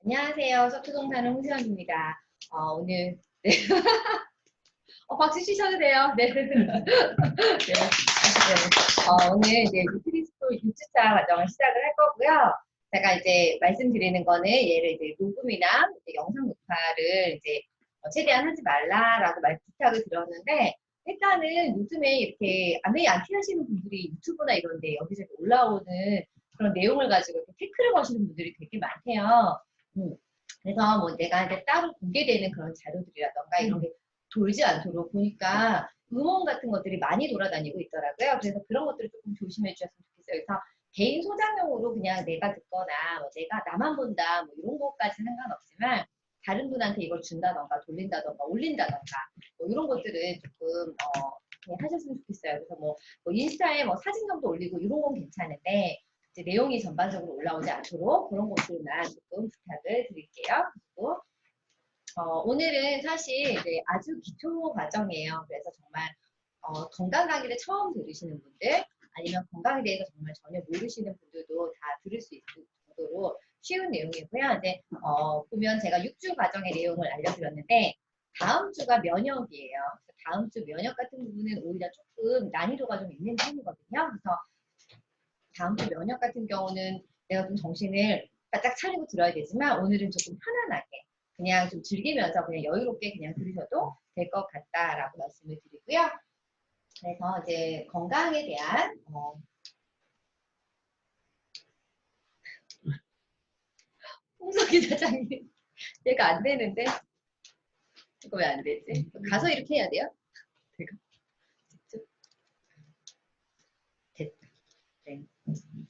안녕하세요. 서초동사는 홍수연입니다. 오늘 네. 박수 치셔도 돼요. 네. 네. 네. 오늘 이제 뉴트리스쿨 6주차 과정을 시작을 할 거고요. 제가 이제 말씀드리는 거는 얘를 이제 녹음이나 이제 영상 녹화를 이제 최대한 하지 말라라고 부탁을 드렸는데, 일단은 요즘에 이렇게 아메이 안티 하시는 분들이 유튜브나 이런데 여기저기 올라오는 그런 내용을 가지고 이렇게 태클을 거시는 분들이 되게 많대요. 그래서 뭐 내가 이제 따로 공개되는 그런 자료들이라던가 이런 게 돌지 않도록 보니까 음원 같은 것들이 많이 돌아다니고 있더라고요. 그래서 그런 것들을 조금 조심해 주셨으면 좋겠어요. 그래서 개인 소장용으로 그냥 내가 듣거나 뭐 내가 나만 본다 뭐 이런 것까지 상관없지만 다른 분한테 이걸 준다던가 돌린다던가 올린다던가 뭐 이런 것들은 조금 그냥 하셨으면 좋겠어요. 그래서 뭐 인스타에 뭐 사진 정도 올리고 이런 건 괜찮은데 이제 내용이 전반적으로 올라오지 않도록 그런 것들만 조금 부탁을 드릴게요. 그리고 오늘은 사실 이제 아주 기초 과정이에요. 그래서 정말 건강 강의를 처음 들으시는 분들 아니면 건강에 대해서 정말 전혀 모르시는 분들도 다 들을 수 있을 정도로 쉬운 내용이고요. 이제 보면 제가 6주 과정의 내용을 알려드렸는데 다음 주가 면역이에요. 그래서 다음 주 면역 같은 부분은 오히려 조금 난이도가 좀 있는 편이거든요. 그래서 다음 주 면역 같은 경우는 내가 좀 정신을 바짝 차리고 들어야 되지만 오늘은 조금 편안하게 그냥 좀 즐기면서 그냥 여유롭게 그냥 들으셔도 될 것 같다라고 말씀을 드리고요. 그래서 이제 건강에 대한 홍석희 사장님 얘가 안 되는데 이거 왜 안 되지? 가서 이렇게 해야 돼요? 제가 직접 됐다. 네.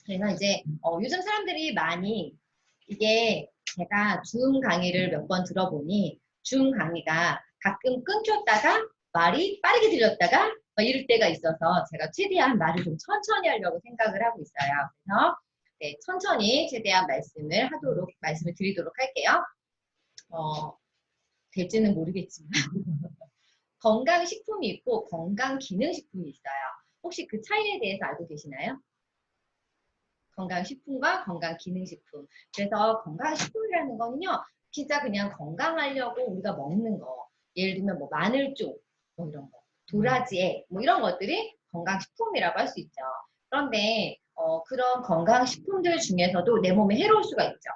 그래서 이제 요즘 사람들이 많이 이게 제가 줌 강의를 몇 번 들어보니 줌 강의가 가끔 끊겼다가 말이 빠르게 들렸다가 이럴 때가 있어서 제가 최대한 말을 좀 천천히 하려고 생각을 하고 있어요. 그래서 네, 천천히 최대한 말씀을 드리도록 할게요. 될지는 모르겠지만 건강식품이 있고 건강기능식품이 있어요. 혹시 그 차이에 대해서 알고 계시나요? 건강식품과 건강기능식품. 그래서 건강식품이라는 거는요, 진짜 그냥 건강하려고 우리가 먹는 거. 예를 들면 뭐 마늘쪽, 뭐 이런 거. 도라지애, 뭐 이런 것들이 건강식품이라고 할 수 있죠. 그런데 그런 건강식품들 중에서도 내 몸에 해로울 수가 있죠.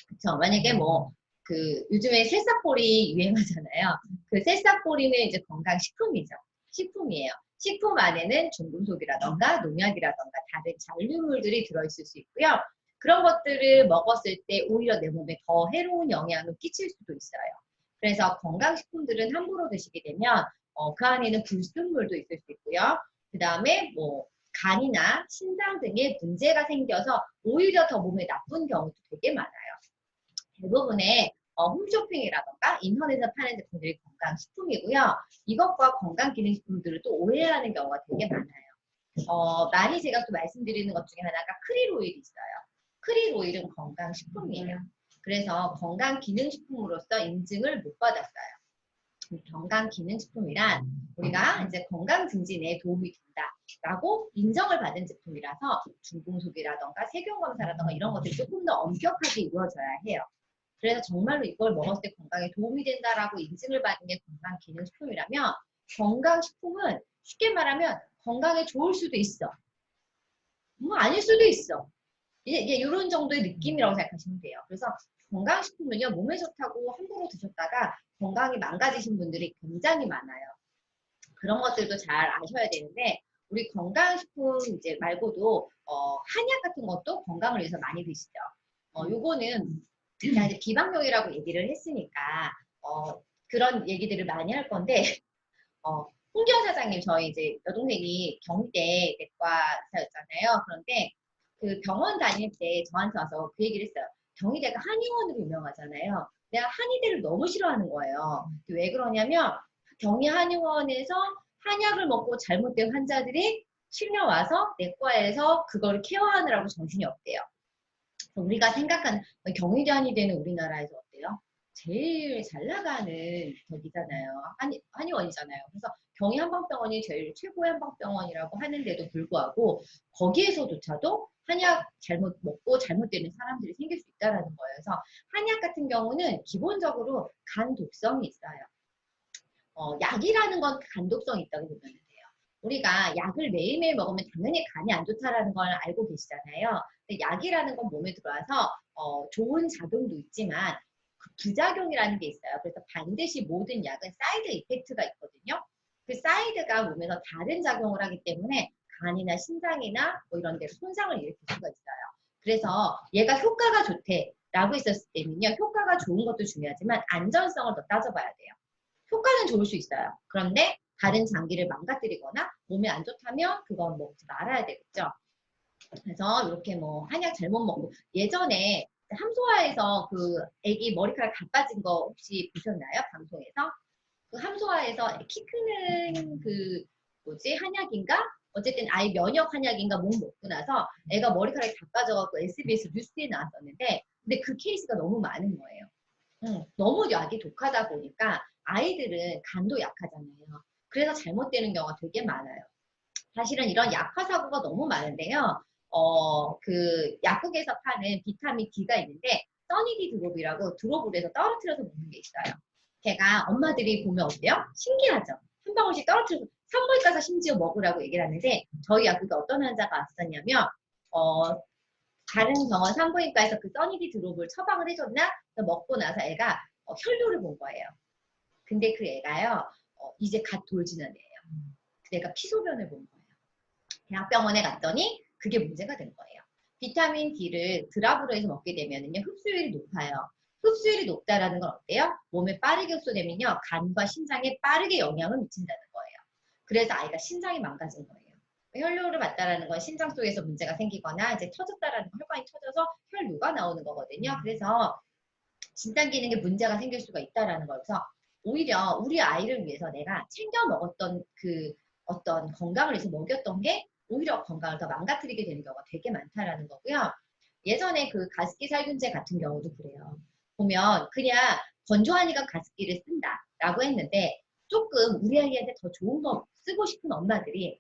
그렇죠. 만약에 뭐 그 요즘에 새싹보리 유행하잖아요. 그 새싹보리는 이제 건강식품이죠. 식품이에요. 식품 안에는 중금속이라던가 농약이라던가 다른 잔류물들이 들어있을 수 있고요. 그런 것들을 먹었을 때 오히려 내 몸에 더 해로운 영향을 끼칠 수도 있어요. 그래서 건강식품들은 함부로 드시게 되면 그 안에는 불순물도 있을 수 있고요. 그 다음에 뭐 간이나 신장 등의 문제가 생겨서 오히려 더 몸에 나쁜 경우도 되게 많아요. 대부분의 홈쇼핑이라던가 인터넷에서 파는 제품들이 건강식품이고요. 이것과 건강기능식품들을 또 오해하는 경우가 되게 많아요. 많이 제가 또 말씀드리는 것 중에 하나가 크릴 오일이 있어요. 크릴 오일은 건강식품이에요. 그래서 건강기능식품으로서 인증을 못 받았어요. 건강기능식품이란 우리가 이제 건강 증진에 도움이 된다라고 인정을 받은 제품이라서 중금속이라던가 세균검사라던가 이런 것들이 조금 더 엄격하게 이루어져야 해요. 그래서 정말로 이걸 먹었을 때 건강에 도움이 된다라고 인증을 받은 게 건강기능식품이라면 건강식품은 쉽게 말하면 건강에 좋을 수도 있어. 뭐 아닐 수도 있어. 이게 이런 정도의 느낌이라고 생각하시면 돼요. 그래서 건강식품은요, 몸에 좋다고 함부로 드셨다가 건강이 망가지신 분들이 굉장히 많아요. 그런 것들도 잘 아셔야 되는데, 우리 건강식품 이제 말고도, 한약 같은 것도 건강을 위해서 많이 드시죠. 요거는 그냥 이제 비방용이라고 얘기를 했으니까, 그런 얘기들을 많이 할 건데, 홍기현 사장님, 저희 이제 여동생이 경희대 내과사였잖아요. 그런데 그 병원 다닐 때 저한테 와서 그 얘기를 했어요. 경희대가 한의원으로 유명하잖아요. 내가 한의대를 너무 싫어하는 거예요. 왜 그러냐면 경희 한의원에서 한약을 먹고 잘못된 환자들이 실려와서 내과에서 그걸 케어하느라고 정신이 없대요. 우리가 생각하는 경희대 한의대는 우리나라에서 어때요? 제일 잘 나가는 저기잖아요. 한의원이잖아요. 그래서 경희 한방병원이 제일 최고의 한방병원이라고 하는데도 불구하고 거기에서조차도 한약 잘못 먹고 잘못되는 사람들이 생길 수 있다라는 거예요. 그래서 한약 같은 경우는 기본적으로 간 독성이 있어요. 약이라는 건 간독성이 있다고 보면 돼요. 우리가 약을 매일매일 먹으면 당연히 간이 안 좋다라는 걸 알고 계시잖아요. 근데 약이라는 건 몸에 들어와서 좋은 작용도 있지만 그 부작용이라는 게 있어요. 그래서 반드시 모든 약은 사이드 이펙트가 있거든요. 그 사이드가 몸에서 다른 작용을 하기 때문에 간이나 심장이나 뭐 이런 데로 손상을 일으킬 수가 있어요. 그래서 얘가 효과가 좋대라고 있었을 때는요. 효과가 좋은 것도 중요하지만 안전성을 더 따져봐야 돼요. 효과는 좋을 수 있어요. 그런데 다른 장기를 망가뜨리거나 몸에 안 좋다면 그건 먹지 말아야 되겠죠. 그래서 이렇게 뭐 한약 잘못 먹고 예전에 함소화에서 그 애기 머리카락 다 빠진 거 혹시 보셨나요? 방송에서? 그 함소화에서 키 크는 그 뭐지 한약인가? 어쨌든 아이 면역 한약인가 목 먹고 나서 애가 머리카락이 다 빠져갖고 SBS 뉴스에 나왔었는데 근데 그 케이스가 너무 많은 거예요. 너무 약이 독하다 보니까 아이들은 간도 약하잖아요. 그래서 잘못되는 경우가 되게 많아요. 사실은 이런 약화 사고가 너무 많은데요. 그 약국에서 파는 비타민 D가 있는데 써니디 드롭이라고 드롭을 해서 떨어뜨려서 먹는 게 있어요. 제가 엄마들이 보면 어때요? 신기하죠? 한 방울씩 떨어뜨려서 산부인과 가서 심지어 먹으라고 얘기를 하는데 저희 약국에 어떤 환자가 왔었냐면 다른 병원 산부인과에서 그 써니디 드롭을 처방을 해줬나? 먹고 나서 애가 혈뇨를 본 거예요. 근데 그 애가요. 이제 갓 돌지는 애예요. 그 애가 피소변을 본 거예요. 대학병원에 갔더니 그게 문제가 된 거예요. 비타민 D를 드랍으로 해서 먹게 되면요 흡수율이 높아요. 흡수율이 높다라는 건 어때요? 몸에 빠르게 흡수되면요 간과 심장에 빠르게 영향을 미친다는 거예요. 그래서 아이가 심장이 망가진 거예요. 혈뇨를 받다라는 건 심장 속에서 문제가 생기거나 이제 터졌다라는 건 혈관이 터져서 혈뇨가 나오는 거거든요. 그래서 진단 기능에 문제가 생길 수가 있다라는 거여서 오히려 우리 아이를 위해서 내가 챙겨 먹었던 그 어떤 건강을 위해서 먹였던 게 오히려 건강을 더 망가뜨리게 되는 경우가 되게 많다라는 거고요. 예전에 그 가습기 살균제 같은 경우도 그래요. 보면 그냥 건조하니까 가습기를 쓴다라고 했는데 조금 우리 아이한테 더 좋은 거 쓰고 싶은 엄마들이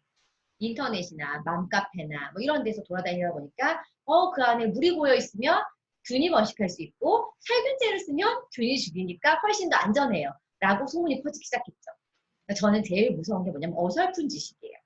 인터넷이나 맘카페나 뭐 이런 데서 돌아다니다 보니까 그 안에 물이 고여 있으면 균이 번식할 수 있고 살균제를 쓰면 균이 죽이니까 훨씬 더 안전해요. 라고 소문이 퍼지기 시작했죠. 그러니까 저는 제일 무서운 게 뭐냐면 어설픈 지식이에요.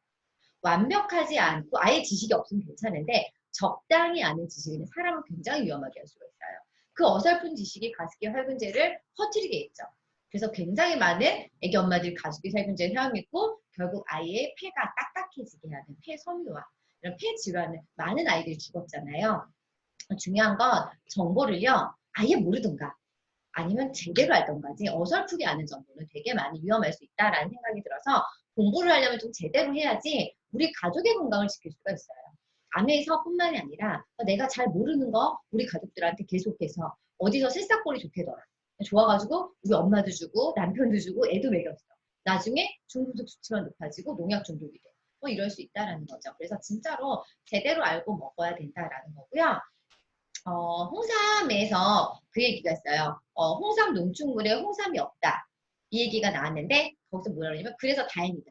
완벽하지 않고 아예 지식이 없으면 괜찮은데 적당히 아는 지식은 사람을 굉장히 위험하게 할 수가 있어요. 그 어설픈 지식이 가습기 살균제를 퍼뜨리게 했죠. 그래서 굉장히 많은 애기 엄마들이 가습기 살균제를 사용했고 결국 아이의 폐가 딱딱해지게 하는 폐 섬유화, 이런 폐 질환을 많은 아이들이 죽었잖아요. 중요한 건 정보를요 아예 모르든가 아니면 제대로 알던가지 어설프게 아는 정보는 되게 많이 위험할 수 있다라는 생각이 들어서 공부를 하려면 좀 제대로 해야지 우리 가족의 건강을 지킬 수가 있어요. 암에서뿐만이 아니라 내가 잘 모르는 거 우리 가족들한테 계속해서 어디서 새싹볼이 좋대더라. 좋아가지고 우리 엄마도 주고 남편도 주고 애도 먹였어. 나중에 중금속 수치가 높아지고 농약 중독이 돼. 뭐 이럴 수 있다라는 거죠. 그래서 진짜로 제대로 알고 먹어야 된다라는 거고요. 홍삼에서 그 얘기가 있어요. 홍삼 농축물에 홍삼이 없다. 이 얘기가 나왔는데 거기서 뭐라 그러냐면 그래서 다행이다.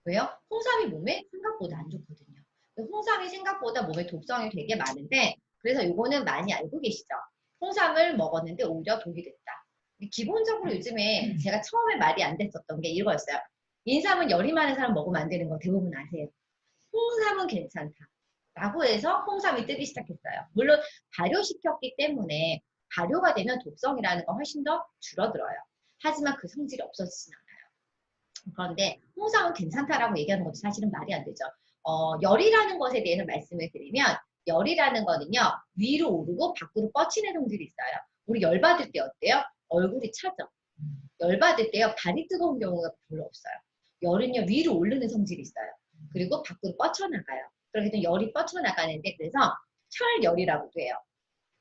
왜요? 홍삼이 몸에 생각보다 안 좋거든요. 홍삼이 생각보다 몸에 독성이 되게 많은데 그래서 요거는 많이 알고 계시죠? 홍삼을 먹었는데 오히려 독이 됐다. 기본적으로 요즘에 제가 처음에 말이 안 됐었던 게 이거였어요. 인삼은 열이 많은 사람 먹으면 안 되는 거 대부분 아세요. 홍삼은 괜찮다. 라고 해서 홍삼이 뜨기 시작했어요. 물론 발효시켰기 때문에 발효가 되면 독성이라는 건 훨씬 더 줄어들어요. 하지만 그 성질이 없어지진 않아요. 그런데 홍삼은 괜찮다라고 얘기하는 것도 사실은 말이 안 되죠. 열이라는 것에 대해서 말씀을 드리면 열이라는 거는요. 위로 오르고 밖으로 뻗치는 성질이 있어요. 우리 열받을 때 어때요? 얼굴이 차죠. 열받을 때요. 발이 뜨거운 경우가 별로 없어요. 열은요. 위로 오르는 성질이 있어요. 그리고 밖으로 뻗쳐나가요. 그렇게 되면 열이 뻗쳐나가는데 그래서 혈열이라고도 해요.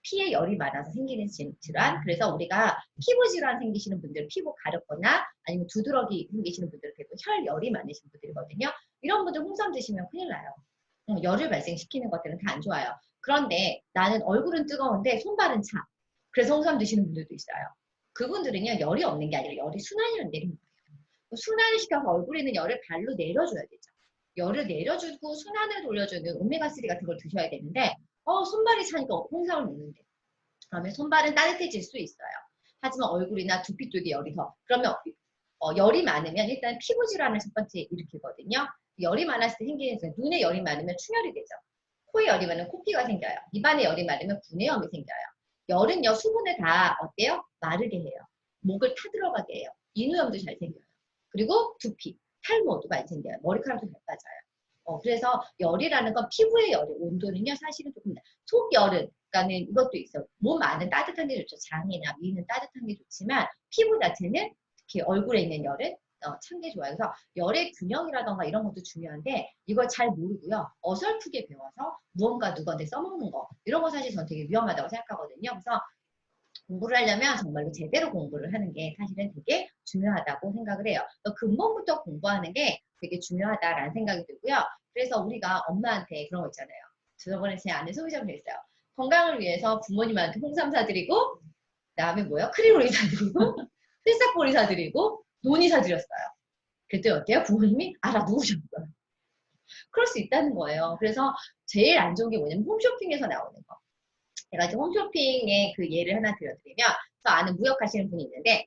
피에 열이 많아서 생기는 질환. 그래서 우리가 피부 질환 생기시는 분들, 피부 가렵거나 아니면 두드러기 생기시는 분들은 대부분 혈열이 많으신 분들이거든요. 이런 분들 홍삼 드시면 큰일 나요. 열을 발생시키는 것들은 다 안 좋아요. 그런데 나는 얼굴은 뜨거운데 손발은 차. 그래서 홍삼 드시는 분들도 있어요. 그분들은요 열이 없는 게 아니라 열이 순환이 안 되는 거예요. 순환을 시켜서 얼굴에 있는 열을 발로 내려줘야 되죠. 열을 내려주고 순환을 돌려주는 오메가3 같은 걸 드셔야 되는데 손발이 차니까 홍삼을 먹는데 그러면 손발은 따뜻해질 수 있어요. 하지만 얼굴이나 두피 쪽에 열이 더 그러면 열이 많으면 일단 피부 질환을 첫 번째 일으키거든요. 열이 많았을 때 생기는 눈에 열이 많으면 충혈이 되죠. 코에 열이 많으면 코피가 생겨요. 입안에 열이 많으면 구내염이 생겨요. 열은요 수분을 다 어때요? 마르게 해요. 목을 타들어가게 해요. 인후염도 잘 생겨요. 그리고 두피, 탈모도 많이 생겨요. 머리카락도 잘 빠져요. 그래서 열이라는 건 피부의 열이 온도는요 사실은 조금 속열은 그러니까는 이것도 있어요. 몸 안은 따뜻한 게 좋죠. 장이나 위는 따뜻한 게 좋지만 피부 자체는 특히 얼굴에 있는 열은 찬 게 좋아요. 그래서 열의 균형이라던가 이런 것도 중요한데 이걸 잘 모르고요. 어설프게 배워서 무언가 누구한테 써먹는 거 이런 거 사실 전 되게 위험하다고 생각하거든요. 그래서 공부를 하려면 정말로 제대로 공부를 하는 게 사실은 되게 중요하다고 생각을 해요. 근본부터 공부하는 게 되게 중요하다라는 생각이 들고요. 그래서 우리가 엄마한테 그런 거 있잖아요. 저번에 제 아는 소비자분 있어요. 건강을 위해서 부모님한테 홍삼 사드리고 그다음에 뭐요? 크리오리 사드리고 새싹보리 사드리고 논이 사드렸어요. 그랬더니 어때요? 부모님이 알아누우셨어요. 그럴 수 있다는 거예요. 그래서 제일 안 좋은 게 뭐냐면 홈쇼핑에서 나오는 거. 제가 지금 홈쇼핑의 그 예를 하나 들려드리면 저 아는 무역하시는 분이 있는데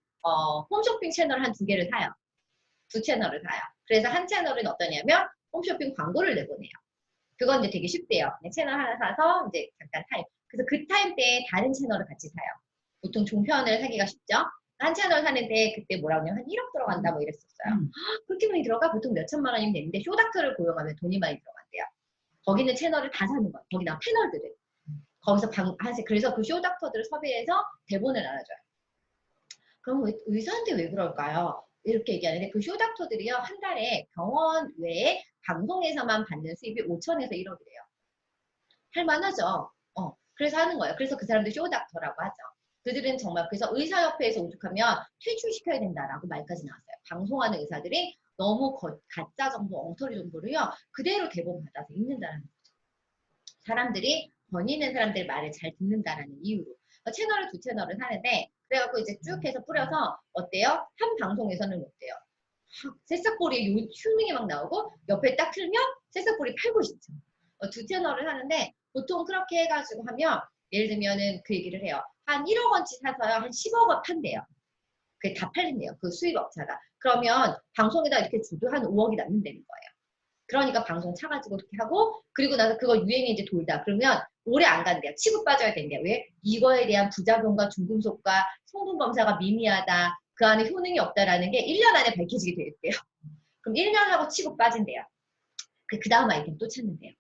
홈쇼핑 채널 한 2개를 사요. 2채널을 사요. 그래서 한 채널은 어떠냐면 홈쇼핑 광고를 내보내요. 그건 이제 되게 쉽대요. 채널 하나 사서 이제 잠깐 타임. 그래서 그 타임 때에 다른 채널을 같이 사요. 보통 종편을 사기가 쉽죠. 한 채널 사는데 그때 뭐라고 하냐면 한 1억 들어간다 뭐 이랬었어요. 그렇게 많이 들어가? 보통 몇 천만 원이면 되는데 쇼닥터를 고용하면 돈이 많이 들어간대요. 거기는 채널을 다 사는 거예요. 거기다 패널들을. 거기서 그래서 그 쇼닥터들을 섭외해서 대본을 나눠줘요. 그럼 의사한테 왜 그럴까요? 이렇게 얘기하는데 그 쇼닥터들이요 한 달에 병원 외에 방송에서만 받는 수입이 5천에서 1억이래요. 할만하죠. 그래서 하는 거예요. 그래서 그 사람들 쇼닥터라고 하죠. 그들은 정말 그래서 의사협회에서 오죽하면 퇴출시켜야 된다라고 말까지 나왔어요. 방송하는 의사들이 너무 가짜 정보, 엉터리 정보를요 그대로 대본 받아서 읽는다는 거죠. 사람들이 권위 있는 사람들 말을 잘 듣는다라는 이유로 채널을 2채널을 사는데 그래갖고 이제 쭉 해서 뿌려서 어때요? 한 방송에서는 어때요? 새싹보리에 휴능이 막 나오고 옆에 딱 틀면 새싹보리 팔고 싶죠. 2채널을 하는데 보통 그렇게 해가지고 하면 예를 들면은 그 얘기를 해요. 한 1억 원치 사서요. 한 10억 원 판대요. 그게 다 팔린대요. 그 수입업자가. 그러면 방송에다 이렇게 줘도 한 5억이 남는다는 거예요. 그러니까 방송 차가지고 이렇게 하고 그리고 나서 그거 유행이 이제 돌다. 그러면 오래 안 간대요. 치고 빠져야 된대요. 왜? 이거에 대한 부작용과 중금속과 성분 검사가 미미하다. 그 안에 효능이 없다라는 게 1년 안에 밝혀지게 되겠대요. 그럼 1년 하고 치고 빠진대요. 그 다음 아이템 또 찾는데요.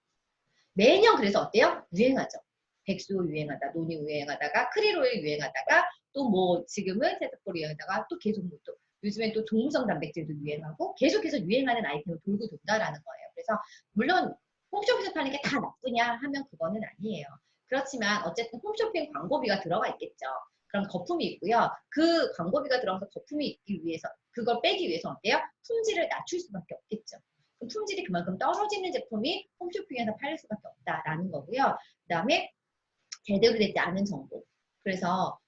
매년 그래서 어때요? 유행하죠. 백수 유행하다, 논이 유행하다가 크릴오일 유행하다가 또 뭐 지금은 세탁볼 유행하다가 또 계속 뭐 또 요즘엔 또 동물성 단백질도 유행하고 계속해서 유행하는 아이템을 돌고 돈다라는 거예요. 그래서 물론 홈쇼핑에서 파는 게 다 나쁘냐 하면 그거는 아니에요. 그렇지만 어쨌든 홈쇼핑 광고비가 들어가 있겠죠. 그럼 거품이 있고요. 그 광고비가 들어가서 거품이 있기 위해서 그걸 빼기 위해서 어때요? 품질을 낮출 수밖에 없겠죠. 그럼 품질이 그만큼 떨어지는 제품이 홈쇼핑에서 팔릴 수밖에 없다라는 거고요. 그 다음에 제대로 되지 않은 정보. 그래서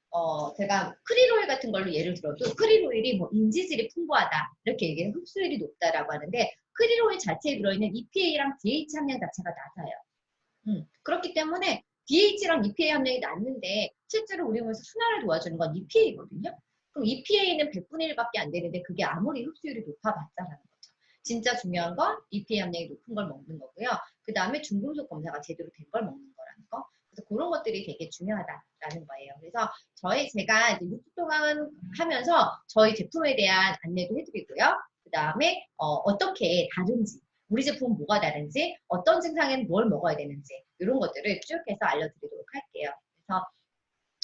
제가 크릴오일 같은 걸로 예를 들어도 크릴오일이 뭐 인지질이 풍부하다 이렇게 얘기해서 흡수율이 높다라고 하는데 크릴오일 자체에 들어있는 EPA랑 DH 함량 자체가 낮아요. 그렇기 때문에 DH랑 EPA 함량이 낮는데 실제로 우리 몸에서 순환을 도와주는 건 EPA거든요. 그럼 EPA는 100분의 1밖에 안 되는데 그게 아무리 흡수율이 높아봤자라는 거죠. 진짜 중요한 건 EPA 함량이 높은 걸 먹는 거고요. 그 다음에 중금속 검사가 제대로 된 걸 먹는 거라는 거. 그래서 그런 것들이 되게 중요하다라는 거예요. 그래서 제가 이제 6주 동안 하면서 저희 제품에 대한 안내도 해드리고요. 그 다음에 어떻게 다른지, 우리 제품은 뭐가 다른지, 어떤 증상에는 뭘 먹어야 되는지 이런 것들을 쭉 해서 알려드리도록 할게요. 그래서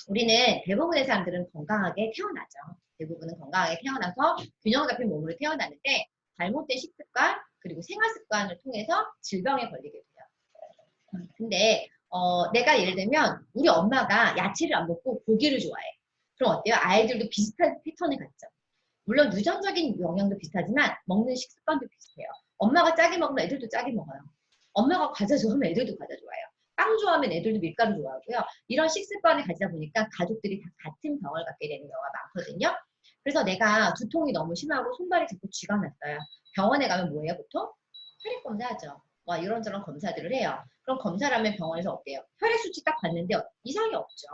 우리는 대부분의 사람들은 건강하게 태어나죠. 대부분은 건강하게 태어나서 균형 잡힌 몸으로 태어나는데 잘못된 식습관 그리고 생활 습관을 통해서 질병에 걸리게 돼요. 근데 내가 예를 들면 우리 엄마가 야채를 안 먹고 고기를 좋아해. 그럼 어때요? 아이들도 비슷한 패턴을 갖죠. 물론 유전적인 영향도 비슷하지만 먹는 식습관도 비슷해요. 엄마가 짜게 먹으면 애들도 짜게 먹어요. 엄마가 과자 좋아하면 애들도 과자 좋아해요. 빵 좋아하면 애들도 밀가루 좋아하고요. 이런 식습관을 가지다 보니까 가족들이 다 같은 병을 갖게 되는 경우가 많거든요. 그래서 내가 두통이 너무 심하고 손발이 자꾸 쥐가 났어요. 병원에 가면 뭐예요, 보통? 혈액 검사하죠. 와, 이런저런 검사들을 해요. 그럼 검사를 하면 병원에서 어때요? 혈액 수치 딱 봤는데 이상이 없죠.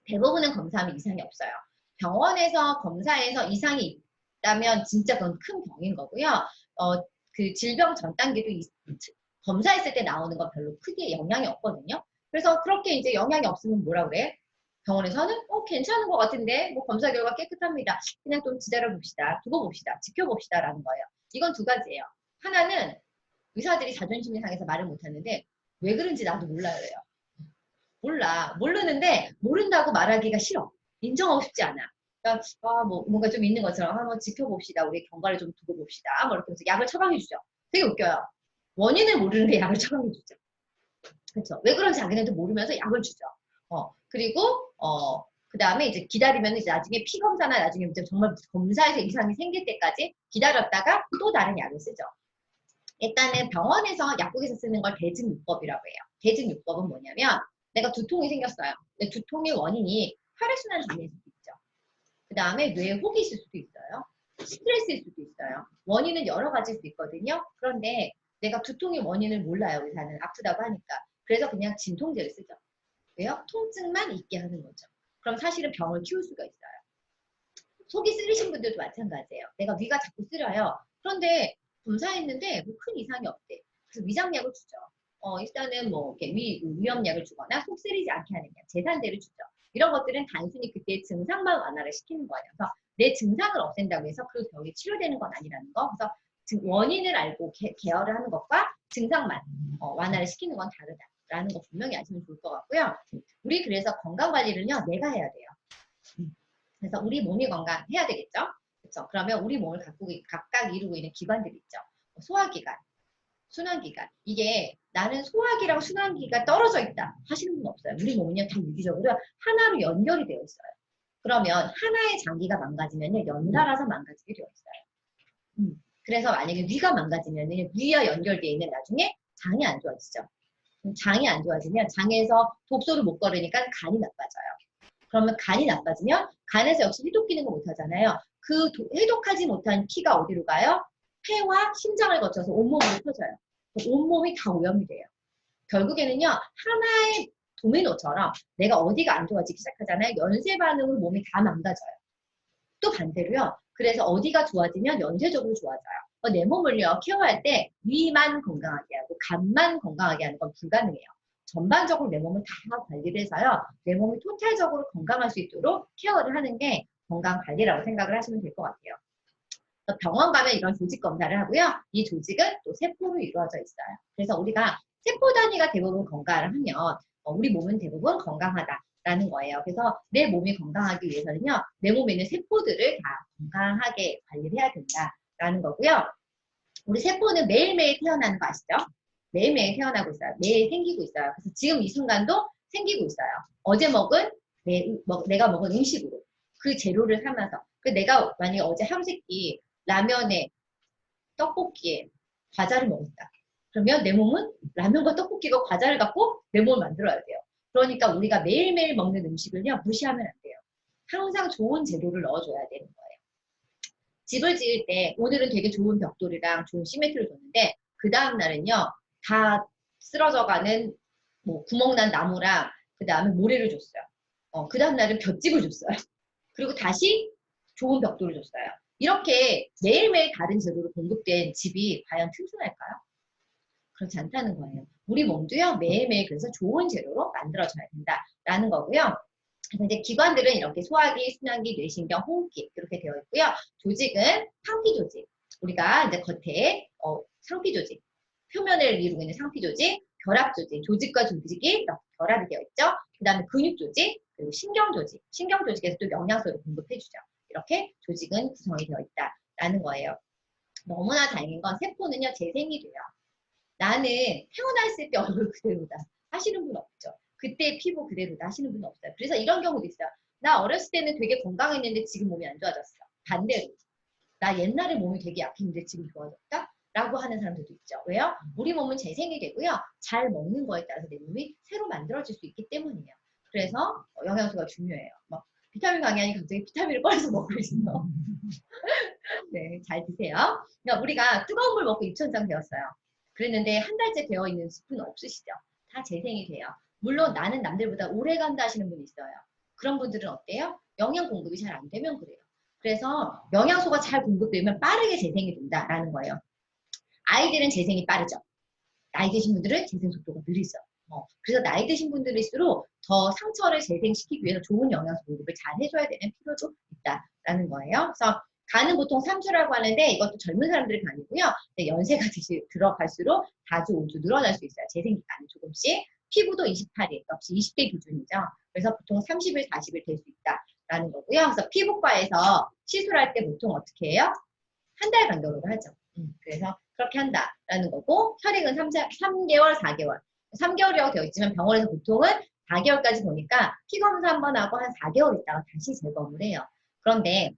대부분은 검사하면 이상이 없어요. 병원에서 검사해서 이상이 있다면 진짜 그건 큰 병인 거고요. 그 질병 전 단계도 검사했을 때 나오는 건 별로 크게 영향이 없거든요. 그래서 그렇게 이제 영향이 없으면 뭐라 그래? 병원에서는 괜찮은 것 같은데 뭐 검사 결과 깨끗합니다. 그냥 좀 기다려 봅시다. 두고 봅시다. 지켜봅시다 라는 거예요. 이건 두 가지예요. 하나는 의사들이 자존심이 상해서 말을 못하는데 왜 그런지 나도 몰라요. 몰라. 모르는데 모른다고 말하기가 싫어. 인정하고 싶지 않아. 그러니까 뭐 뭔가 좀 있는 것처럼 한번 지켜봅시다. 우리 경과를 좀 두고 봅시다. 뭐 이렇게 해서 약을 처방해 주죠. 되게 웃겨요. 원인을 모르는데 약을 처방해 주죠. 그렇죠. 왜 그런지 자기네도 모르면서 약을 주죠. 그리고 그 다음에 이제 기다리면 이제 나중에 피 검사나 나중에 이제 정말 검사에서 이상이 생길 때까지 기다렸다가 또 다른 약을 쓰죠. 일단은 병원에서 약국에서 쓰는 걸 대증요법이라고 해요. 대증요법은 뭐냐면 내가 두통이 생겼어요. 근데 두통의 원인이 혈액순환 장애일 수도 있죠. 그 다음에 뇌에 혹이 있을 수도 있어요. 스트레스일 수도 있어요. 원인은 여러 가지일 수 있거든요. 그런데 내가 두통의 원인을 몰라요. 의사는 아프다고 하니까. 그래서 그냥 진통제를 쓰죠. 왜요? 통증만 있게 하는 거죠. 그럼 사실은 병을 키울 수가 있어요. 속이 쓰리신 분들도 마찬가지예요. 내가 위가 자꾸 쓰려요. 그런데 검사했는데 뭐 큰 이상이 없대. 그래서 위장약을 주죠. 일단은 뭐 이렇게 위염약을 주거나 속 쓰리지 않게 하는 약, 제산제를 주죠. 이런 것들은 단순히 그때 증상만 완화를 시키는 거예요. 그래서 내 증상을 없앤다고 해서 그 병이 치료되는 건 아니라는 거. 그래서 원인을 알고 케어를 하는 것과 증상만 완화를 시키는 건 다르다라는 거 분명히 아시면 좋을 것 같고요. 우리 그래서 건강관리를요, 내가 해야 돼요. 그래서 우리 몸이 건강해야 되겠죠? 그렇죠? 그러면 우리 몸을 각각 이루고 있는 기관들이 있죠. 소화기관, 순환기관. 이게 나는 소화기랑 순환기가 떨어져 있다 하시는 분 없어요. 우리 몸은요, 다 유기적으로 하나로 연결이 되어 있어요. 그러면 하나의 장기가 망가지면 연달아서 망가지게 되어 있어요. 그래서 만약에 위가 망가지면 위와 연결되어 있는 나중에 장이 안 좋아지죠. 장이 안 좋아지면 장에서 독소를 못 거르니까 간이 나빠져요. 그러면 간이 나빠지면 간에서 역시 해독 기능을 못 하잖아요. 그 해독하지 못한 피가 어디로 가요? 폐와 심장을 거쳐서 온몸으로 퍼져요. 온몸이 다 오염이 돼요. 결국에는요, 하나의 도미노처럼 내가 어디가 안 좋아지기 시작하잖아요. 연쇄 반응으로 몸이 다 망가져요. 또 반대로요. 그래서 어디가 좋아지면 연쇄적으로 좋아져요. 내 몸을요, 케어할 때 위만 건강하게 하고 간만 건강하게 하는 건 불가능해요. 전반적으로 내 몸을 다 관리를 해서요. 내 몸이 토탈적으로 건강할 수 있도록 케어를 하는 게 건강관리라고 생각을 하시면 될 것 같아요. 병원 가면 이런 조직 검사를 하고요. 이 조직은 또 세포로 이루어져 있어요. 그래서 우리가 세포 단위가 대부분 건강을 하면 우리 몸은 대부분 건강하다라는 거예요. 그래서 내 몸이 건강하기 위해서는요. 내 몸에 있는 세포들을 다 건강하게 관리를 해야 된다라는 거고요. 우리 세포는 매일매일 태어나는 거 아시죠? 매일매일 태어나고 있어요. 매일 생기고 있어요. 그래서 지금 이 순간도 생기고 있어요. 어제 먹은 내가 먹은 음식으로 그 재료를 삼아서 내가 만약에 어제 하루 세끼 라면에 떡볶이에 과자를 먹었다. 그러면 내 몸은 라면과 떡볶이가 과자를 갖고 내 몸을 만들어야 돼요. 그러니까 우리가 매일매일 먹는 음식을요, 무시하면 안 돼요. 항상 좋은 재료를 넣어줘야 되는 거예요. 집을 지을 때 오늘은 되게 좋은 벽돌이랑 좋은 시멘트를 줬는데 그 다음날은요, 다 쓰러져가는 뭐 구멍난 나무랑 그 다음에 모래를 줬어요. 그 다음날은 볏짚을 줬어요. 그리고 다시 좋은 벽돌을 줬어요. 이렇게 매일매일 다른 재료로 공급된 집이 과연 튼튼할까요? 그렇지 않다는 거예요. 우리 몸도요, 매일매일 그래서 좋은 재료로 만들어져야 된다라는 거고요. 그래서 이제 기관들은 이렇게 소화기, 순환기, 뇌신경, 호흡기 이렇게 되어 있고요. 조직은 상피 조직. 우리가 이제 겉에 상피 조직, 표면을 이루고 있는 상피 조직, 결합 조직, 조직과 조직이 결합이 되어 있죠. 그 다음에 근육 조직, 그리고 신경 조직, 신경 조직에서 또 영양소를 공급해주죠. 이렇게 조직은 구성이 되어 있다라는 거예요. 너무나 다행인 건 세포는요, 재생이 돼요. 나는 태어났을 때 얼굴 그대로다 하시는 분 없죠. 그때 피부 그대로다 하시는 분 없어요. 그래서 이런 경우도 있어요. 나 어렸을 때는 되게 건강했는데 지금 몸이 안 좋아졌어. 반대로 나 옛날에 몸이 되게 약했는데 지금 좋아졌다? 라고 하는 사람들도 있죠. 왜요? 우리 몸은 재생이 되고요. 잘 먹는 거에 따라서 내 몸이 새로 만들어질 수 있기 때문이에요. 그래서 영양소가 중요해요. 비타민 강의 아니 갑자기 비타민을 꺼내서 먹고 있어요. 네, 잘 드세요. 그러니까 우리가 뜨거운 물 먹고 입천장 되었어요. 그랬는데 한 달째 되어 있는 스푼 없으시죠? 다 재생이 돼요. 물론 나는 남들보다 오래 간다 하시는 분이 있어요. 그런 분들은 어때요? 영양 공급이 잘 안 되면 그래요. 그래서 영양소가 잘 공급되면 빠르게 재생이 된다라는 거예요. 아이들은 재생이 빠르죠. 나이 드신 분들은 재생 속도가 느리죠. 그래서 나이 드신 분들일수록 더 상처를 재생시키기 위해서 좋은 영양소 공급을 잘 해줘야 되는 필요도 있다라는 거예요. 그래서 간은 보통 3주라고 하는데 이것도 젊은 사람들의 간이고요. 연세가 들어갈수록 4주, 5주 늘어날 수 있어요. 재생기간이 조금씩. 피부도 28일, 역시 20대 기준이죠. 그래서 보통 30일, 40일 될 수 있다라는 거고요. 그래서 피부과에서 시술할 때 보통 어떻게 해요? 한 달 간격으로 하죠. 그래서 그렇게 한다라는 거고 혈액은 3개월, 4개월. 3개월이라고 되어 있지만 병원에서 보통은 4개월까지 보니까 피검사 한번 하고 한 4개월 있다가 다시 재검을 해요. 그런데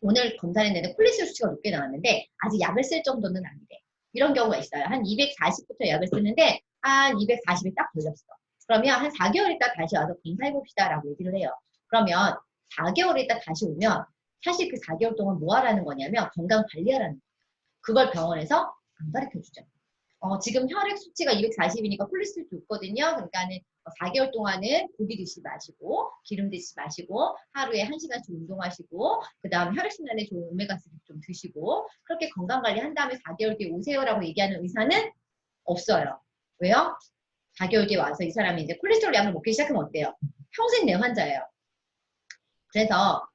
오늘 검사했는데 콜레스테롤 수치가 높게 나왔는데 아직 약을 쓸 정도는 아니래. 이런 경우가 있어요. 한 240부터 약을 쓰는데 한 240이 딱 걸렸어. 그러면 한 4개월 있다 다시 와서 검사해봅시다 라고 얘기를 해요. 그러면 4개월 있다 다시 오면 사실 그 4개월 동안 뭐 하라는 거냐면 건강 관리하라는 거예요. 그걸 병원에서 안 가르쳐주죠. 지금 혈액 수치가 240이니까 콜레스테롤 좋거든요. 그러니까는 4개월 동안은 고기 드시지 마시고 기름 드시지 마시고 하루에 1시간씩 운동하시고 그 다음에 혈액순환에 좋은 오메가3 좀 드시고 그렇게 건강관리 한 다음에 4개월 뒤에 오세요라고 얘기하는 의사는 없어요. 왜요? 4개월 뒤에 와서 이 사람이 이제 콜레스테롤 약을 먹기 시작하면 어때요? 평생 내 환자예요. 그래서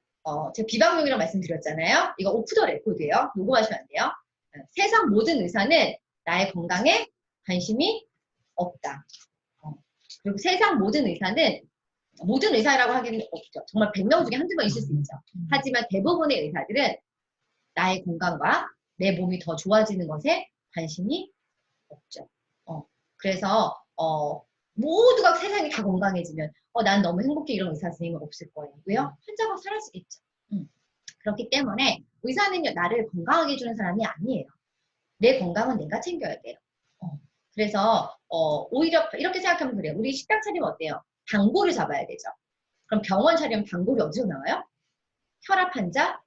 제가 비방용이라고 말씀드렸잖아요. 이거 오프 더 레코드예요. 녹음하시면 안 돼요. 세상 모든 의사는 나의 건강에 관심이 없다. 그리고 세상 모든 의사는 모든 의사라고 하기는 없죠. 정말 100명 중에 한두 명 있을 수 있죠. 하지만 대부분의 의사들은 나의 건강과 내 몸이 더 좋아지는 것에 관심이 없죠. 그래서 모두가 세상이 다 건강해지면 난 너무 행복해 이런 의사 선생님은 없을 거예요. 왜요? 환자가 사라지겠죠. 그렇기 때문에 의사는요 나를 건강하게 해주는 사람이 아니에요. 내 건강은 내가 챙겨야 돼요. 그래서 오히려 이렇게 생각하면 그래요. 우리 식당 차리면 어때요? 단골을 잡아야 되죠. 그럼 병원 차리면 단골이 어디서 나와요? 혈압 환자,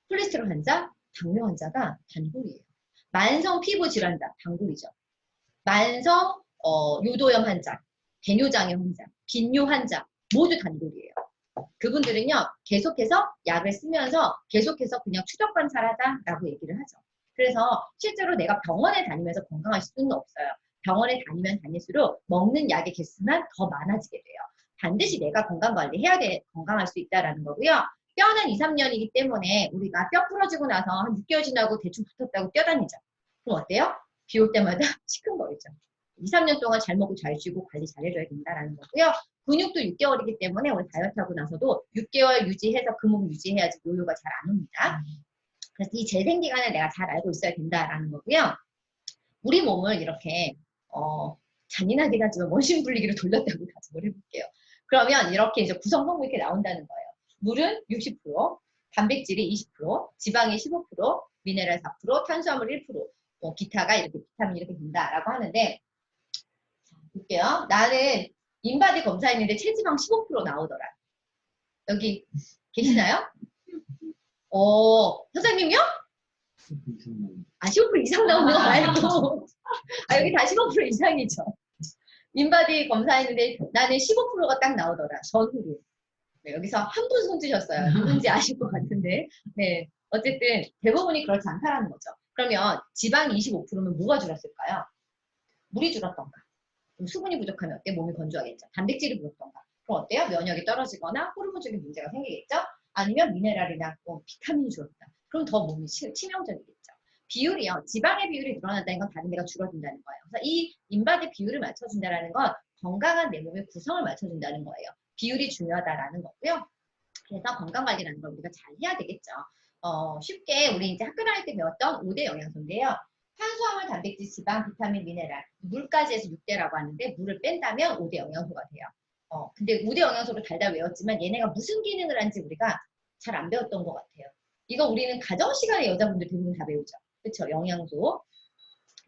콜레스테롤 환자, 당뇨 환자가 단골이에요. 만성 피부 질환자 단골이죠. 만성 요도염 환자, 배뇨장애 환자, 빈뇨 환자 모두 단골이에요. 그분들은요 계속해서 약을 쓰면서 계속해서 그냥 추적 관찰하자라고 얘기를 하죠. 그래서 실제로 내가 병원에 다니면서 건강하실 수는 없어요. 병원에 다니면 다닐수록 먹는 약의 개수만 더 많아지게 돼요. 반드시 내가 건강관리해야 돼 건강할 수 있다는 거고요. 뼈는 2, 3년이기 때문에 우리가 뼈 부러지고 나서 한 6개월 지나고 대충 붙었다고 뛰어다니죠. 그럼 어때요? 비 올 때마다 시큰거리죠. 2, 3년 동안 잘 먹고 잘 쉬고 관리 잘 해줘야 된다는 거고요. 근육도 6개월이기 때문에 우리 다이어트하고 나서도 6개월 유지해서 그 몸 유지해야지 요요가 잘 안 옵니다. 그래서 이 재생 기간을 내가 잘 알고 있어야 된다라는 거고요. 우리 몸을 이렇게 잔인하긴 하지만 원심 분리기로 돌렸다고 가정을 해볼게요. 그러면 이렇게 이제 구성 성분이 이렇게 나온다는 거예요. 물은 60%, 단백질이 20%, 지방이 15%, 미네랄 4%, 탄수화물 1%, 기타가 이렇게 비타민이 이렇게 된다라고 하는데 자, 볼게요. 나는 인바디 검사했는데 체지방 15% 나오더라. 여기 계시나요? 선생님요? 15% 이상 나오는 거 말고 여기 다 15% 이상이죠. 인바디 검사했는데 나는 15%가 딱 나오더라. 전후로. 네, 여기서 한 분 손 드셨어요. 누군지 아실 것 같은데. 네, 어쨌든 대부분이 그렇지 않다라는 거죠. 그러면 지방이 25%면 뭐가 줄었을까요? 물이 줄었던가. 수분이 부족하면 어때? 몸이 건조하겠죠. 단백질이 부족던가. 그럼 어때요? 면역이 떨어지거나 호르몬적인 문제가 생기겠죠? 아니면 미네랄이나 비타민이 줄었다. 그럼 더 몸이 치명적이겠죠. 비율이요. 지방의 비율이 늘어난다는 건 다른 데가 줄어든다는 거예요. 그래서 이 인바디 비율을 맞춰준다는 건 건강한 내 몸의 구성을 맞춰준다는 거예요. 비율이 중요하다라는 거고요. 그래서 건강관리라는 걸 우리가 잘 해야 되겠죠. 쉽게 우리 이제 학교 다닐 때 배웠던 5대 영양소인데요. 탄수화물, 단백질, 지방, 비타민, 미네랄, 물까지 해서 6대라고 하는데 물을 뺀다면 5대 영양소가 돼요. 근데 5대 영양소를 달달 외웠지만 얘네가 무슨 기능을 하는지 우리가 잘 안 배웠던 것 같아요. 이거 우리는 가정 시간에 여자분들 대부분 다 배우죠. 그렇죠? 영양소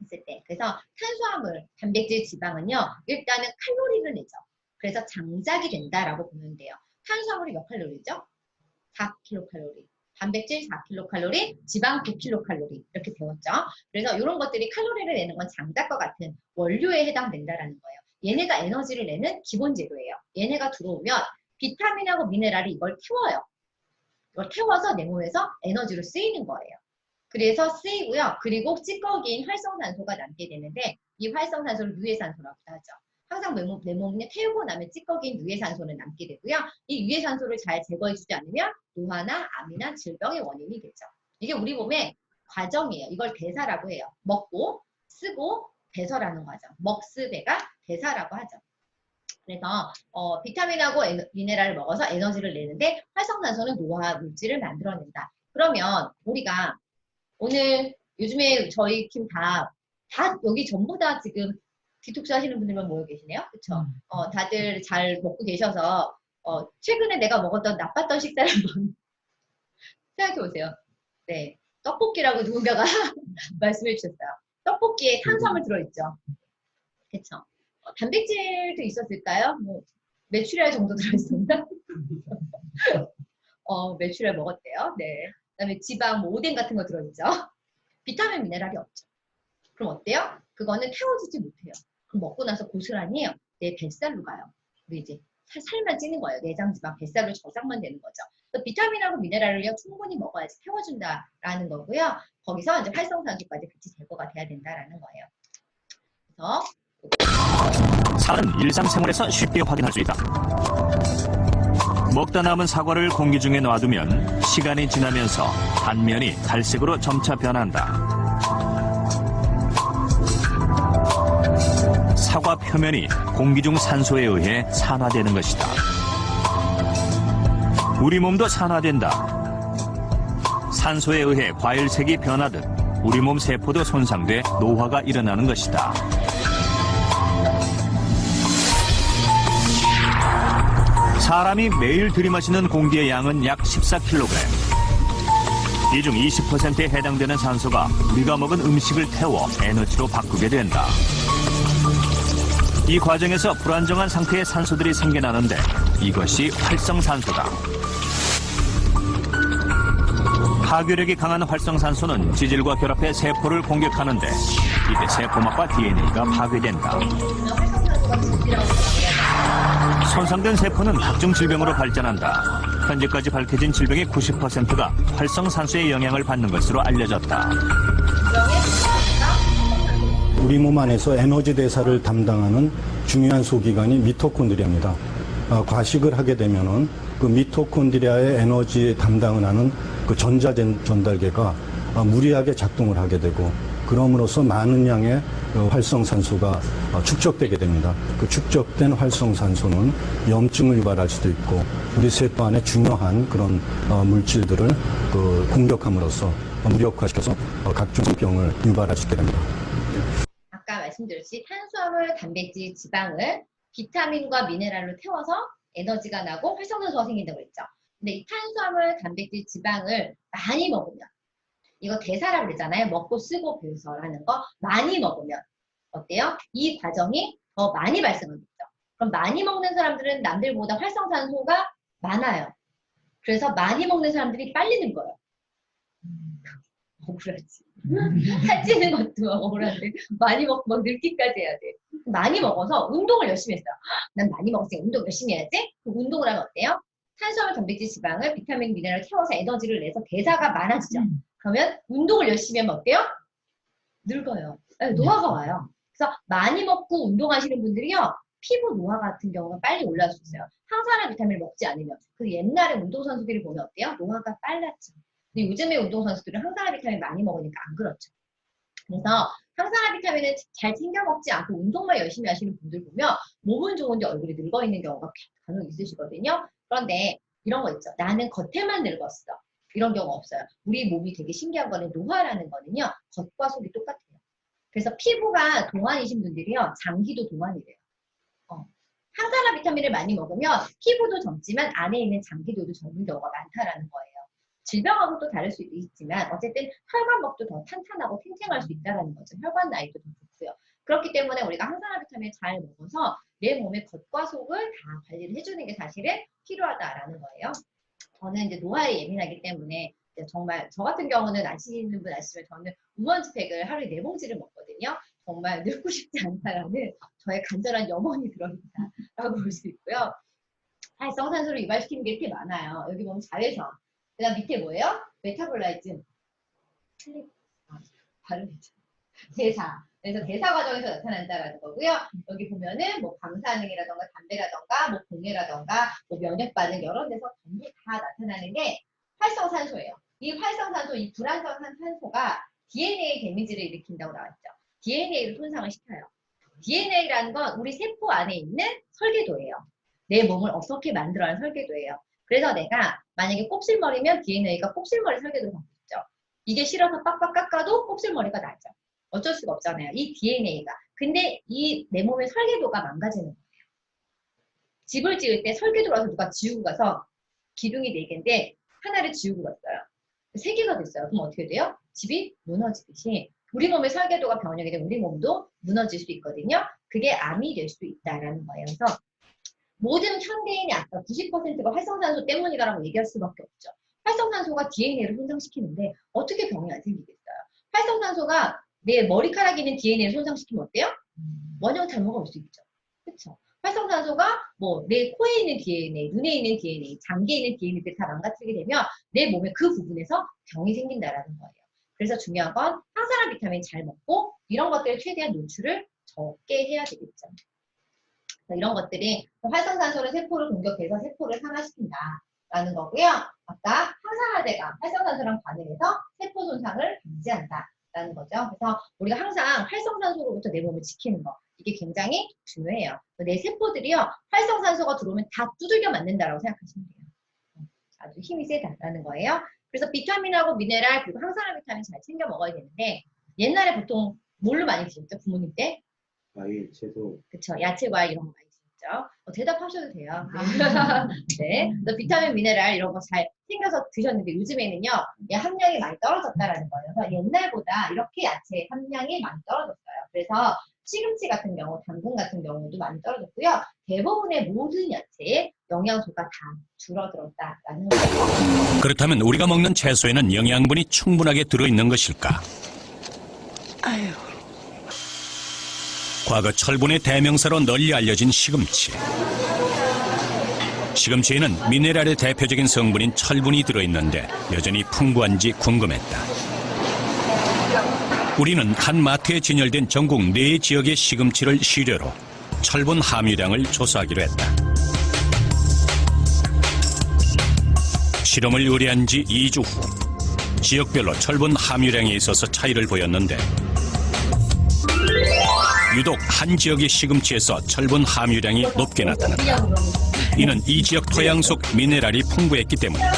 했을 때. 그래서 탄수화물, 단백질, 지방은요. 일단은 칼로리를 내죠. 그래서 장작이 된다라고 보면 돼요. 탄수화물이 몇 칼로리죠? 4kcal. 단백질 4kcal, 지방 9kcal 이렇게 배웠죠. 그래서 이런 것들이 칼로리를 내는 건 장작과 같은 원료에 해당된다라는 거예요. 얘네가 에너지를 내는 기본 재료예요. 얘네가 들어오면 비타민하고 미네랄이 이걸 태워요. 이걸 태워서 내 몸에서 에너지로 쓰이는 거예요. 그래서 쓰이고요. 그리고 찌꺼기인 활성산소가 남게 되는데 이 활성산소를 유해산소라고 하죠. 항상 내 몸에 태우고 나면 찌꺼기인 유해산소는 남게 되고요. 이 유해산소를 잘 제거해주지 않으면 노화나 암이나 질병의 원인이 되죠. 이게 우리 몸의 과정이에요. 이걸 대사라고 해요. 먹고 쓰고 배설하는 과정. 먹쓰배가 대사라고 하죠. 그래서 비타민하고 미네랄을 먹어서 에너지를 내는데 활성산소는 노화 물질을 만들어낸다. 그러면 우리가 오늘 요즘에 저희 팀 다 여기 전부 다 지금 디톡스 하시는 분들만 모여 계시네요. 그쵸? 다들 잘 먹고 계셔서 최근에 내가 먹었던 나빴던 식사를 한번 생각해 보세요. 네, 떡볶이라고 누군가가 말씀해 주셨어요. 떡볶이에 탄수화물 들어있죠. 그쵸? 단백질도 있었을까요? 뭐 메추리알 정도 들어있었나? 메추리알 먹었대요. 네. 그다음에 지방, 뭐 오뎅 같은 거 들어있죠. 비타민, 미네랄이 없죠. 그럼 어때요? 그거는 태워주지 못해요. 그럼 먹고 나서 고스란히 내 뱃살로 가요. 우리 이제 살만 찌는 거예요. 내장, 지방, 뱃살로 저장만 되는 거죠. 그래서 비타민하고 미네랄을요 충분히 먹어야지 태워준다라는 거고요. 거기서 이제 활성산소까지 같이 제거가 돼야 된다라는 거예요. 그래서 살은 일상생활에서 쉽게 확인할 수 있다. 먹다 남은 사과를 공기 중에 놔두면 시간이 지나면서 단면이 갈색으로 점차 변한다. 사과 표면이 공기 중 산소에 의해 산화되는 것이다. 우리 몸도 산화된다. 산소에 의해 과일색이 변하듯 우리 몸 세포도 손상돼 노화가 일어나는 것이다. 사람이 매일 들이마시는 공기의 양은 약 14kg. 이 중 20%에 해당되는 산소가 우리가 먹은 음식을 태워 에너지로 바꾸게 된다. 이 과정에서 불안정한 상태의 산소들이 생겨나는데 이것이 활성산소다. 파괴력이 강한 활성산소는 지질과 결합해 세포를 공격하는데 이때 세포막과 DNA가 파괴된다. 손상된 세포는 각종 질병으로 발전한다. 현재까지 밝혀진 질병의 90%가 활성산소의 영향을 받는 것으로 알려졌다. 우리 몸 안에서 에너지 대사를 담당하는 중요한 소기관이 미토콘드리아입니다. 과식을 하게 되면은 그 미토콘드리아의 에너지 담당을 하는 그 전자전달계가 무리하게 작동을 하게 되고 그럼으로써 많은 양의 활성산소가 축적되게 됩니다. 그 축적된 활성산소는 염증을 유발할 수도 있고 우리 세포 안에 중요한 그런 물질들을 공격함으로써 무력화시켜서 각종 병을 유발할 수 있게 됩니다. 아까 말씀드렸듯이 탄수화물, 단백질, 지방을 비타민과 미네랄로 태워서 에너지가 나고 활성산소가 생긴다고 그랬죠. 근데 이 탄수화물, 단백질, 지방을 많이 먹으면 이거 대사라고 그러잖아요. 먹고 쓰고 배설하는 거 많이 먹으면 어때요? 이 과정이 더 많이 발생하겠죠. 그럼 많이 먹는 사람들은 남들보다 활성산소가 많아요. 그래서 많이 먹는 사람들이 빨리 늙어요. 억울하지. 살찌는 것도 억울한데 많이 먹고 막 늙기까지 해야 돼. 많이 먹어서 운동을 열심히 했어요. 난 많이 먹었으니까 운동 열심히 해야지. 운동을 하면 어때요? 탄수화물, 단백질, 지방을 비타민, 미네랄을 태워서 에너지를 내서 대사가 많아지죠. 그러면 운동을 열심히 하면 어때요? 늙어요. 노화가 와요. 그래서 많이 먹고 운동하시는 분들이요. 피부 노화 같은 경우가 빨리 올라올 수 있어요. 항산화 비타민을 먹지 않으면. 그 옛날에 운동선수들이 보면 어때요? 노화가 빨랐죠. 근데 요즘에 운동선수들은 항산화 비타민 많이 먹으니까 안 그렇죠. 그래서 항산화 비타민을 잘 챙겨 먹지 않고 운동만 열심히 하시는 분들 보면 몸은 좋은데 얼굴이 늙어 있는 경우가 간혹 있으시거든요. 그런데 이런 거 있죠. 나는 겉에만 늙었어. 이런 경우 없어요. 우리 몸이 되게 신기한 거는 노화라는 거는요. 겉과 속이 똑같아요. 그래서 피부가 동안이신 분들이요. 장기도 동안이래요. 항산화 비타민을 많이 먹으면 피부도 젊지만 안에 있는 장기도도 젊은 경우가 많다라는 거예요. 질병하고 또 다를 수도 있지만 어쨌든 혈관막도 더 탄탄하고 탱탱할 수 있다는 거죠. 혈관 나이도 더 좋고요. 그렇기 때문에 우리가 항산화 비타민을 잘 먹어서 내 몸의 겉과 속을 다 관리를 해주는 게 사실은 필요하다라는 거예요. 저는 이제 노화에 예민하기 때문에 정말 저 같은 경우는 아시는 분 아시지만 저는 우먼즈팩을 하루에 4봉지를 먹거든요. 정말 늙고 싶지 않다라는 저의 간절한 염원이 들어있다라고 볼 수 있고요. 활성산소를 유발시키는 게 이렇게 많아요. 여기 보면 자외선, 그다음 밑에 뭐예요? 메타볼라이즘, 발음이죠. 대사. 그래서 대사 과정에서 나타난다라는 거고요. 여기 보면은 뭐 방사능이라던가 담배라던가 뭐 공해라던가 뭐 면역 반응 여러 데서 전부 다 나타나는 게 활성산소예요. 이 활성산소, 이 불안정한 산소가 DNA 데미지를 일으킨다고 나왔죠. DNA를 손상을 시켜요. DNA라는 건 우리 세포 안에 있는 설계도예요. 내 몸을 어떻게 만들어가는 설계도예요. 그래서 내가 만약에 곱슬머리면 DNA가 곱슬머리 설계도를 갖고 있죠. 이게 싫어서 빡빡 깎아도 곱슬머리가 나죠. 어쩔 수가 없잖아요. 이 DNA가. 근데 이 내 몸의 설계도가 망가지는 거예요. 집을 지을 때 설계도라서 누가 지우고 가서 기둥이 4개인데 하나를 지우고 갔어요. 3개가 됐어요. 그럼 어떻게 돼요? 집이 무너지듯이 우리 몸의 설계도가 변형이 되면 우리 몸도 무너질 수 있거든요. 그게 암이 될 수 있다라는 거예요. 그래서 모든 현대인이 아까 90%가 활성산소 때문이다라고 얘기할 수밖에 없죠. 활성산소가 DNA를 손상시키는데 어떻게 병이 안 생기겠어요? 활성산소가 내 머리카락에 있는 DNA를 손상시키면 어때요? 원형 탈모가 올 수 있죠. 그렇죠? 활성산소가 뭐 내 코에 있는 DNA, 눈에 있는 DNA, 장기에 있는 DNA들 다 망가뜨리게 되면 내 몸에 그 부분에서 병이 생긴다라는 거예요. 그래서 중요한 건 항산화 비타민 잘 먹고 이런 것들을 최대한 노출을 적게 해야 되겠죠. 이런 것들이 활성산소를 세포를 공격해서 세포를 산화시킨다라는 거고요. 아까 항산화제가 활성산소랑 반응해서 세포 손상을 방지한다라는 거죠. 그래서 우리가 항상 활성산소로부터 내 몸을 지키는 거 이게 굉장히 중요해요. 내 세포들이요 활성산소가 들어오면 다 두들겨 맞는다라고 생각하시면 돼요. 아주 힘이 세다라는 거예요. 그래서 비타민하고 미네랄 그리고 항산화 비타민 잘 챙겨 먹어야 되는데 옛날에 보통 뭘로 많이 드셨죠? 부모님 때? 과일, 채소. 그쵸. 야채, 과일 이런 거 많이 드셨죠? 대답하셔도 돼요. 네. 또 비타민, 미네랄 이런 거 잘 챙겨서 드셨는데 요즘에는요. 함량이 많이 떨어졌다라는 거예요. 그래서 옛날보다 이렇게 야채 함량이 많이 떨어졌어요. 그래서 시금치 같은 경우, 당근 같은 경우도 많이 떨어졌고요. 대부분의 모든 야채에 영양소가 다 줄어들었다라는 거예요. 그렇다면 우리가 먹는 채소에는 영양분이 충분하게 들어있는 것일까? 과거 철분의 대명사로 널리 알려진 시금치. 시금치에는 미네랄의 대표적인 성분인 철분이 들어있는데 여전히 풍부한지 궁금했다. 우리는 한 마트에 진열된 전국 4지역의 시금치를 시료로 철분 함유량을 조사하기로 했다. 실험을 의뢰한 지 2주 후 지역별로 철분 함유량에 있어서 차이를 보였는데 유독 한 지역의 시금치에서 철분 함유량이 높게 나타났다. 이는 이 지역 토양 속 미네랄이 풍부했기 때문이다.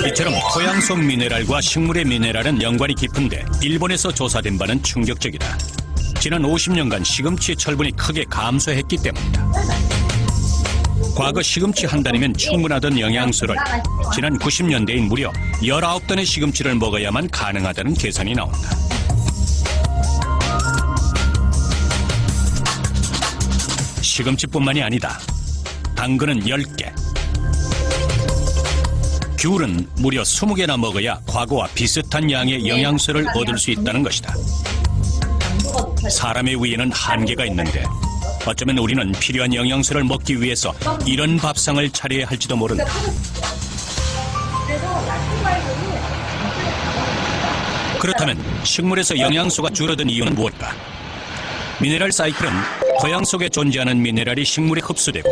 이처럼 토양 속 미네랄과 식물의 미네랄은 연관이 깊은데 일본에서 조사된 바는 충격적이다. 지난 50년간 시금치의 철분이 크게 감소했기 때문이다. 과거 시금치 한 단이면 충분하던 영양소를 지난 90년대인 무려 19단의 시금치를 먹어야만 가능하다는 계산이 나온다. 시금치뿐만이 아니다. 당근은 10개, 귤은 무려 20개나 먹어야 과거와 비슷한 양의 영양소를 얻을 수 있다는 것이다. 사람의 위에는 한계가 있는데 어쩌면 우리는 필요한 영양소를 먹기 위해서 이런 밥상을 차려야 할지도 모른다. 그렇다면 식물에서 영양소가 줄어든 이유는 무엇일까? 미네랄 사이클은 토양 속에 존재하는 미네랄이 식물에 흡수되고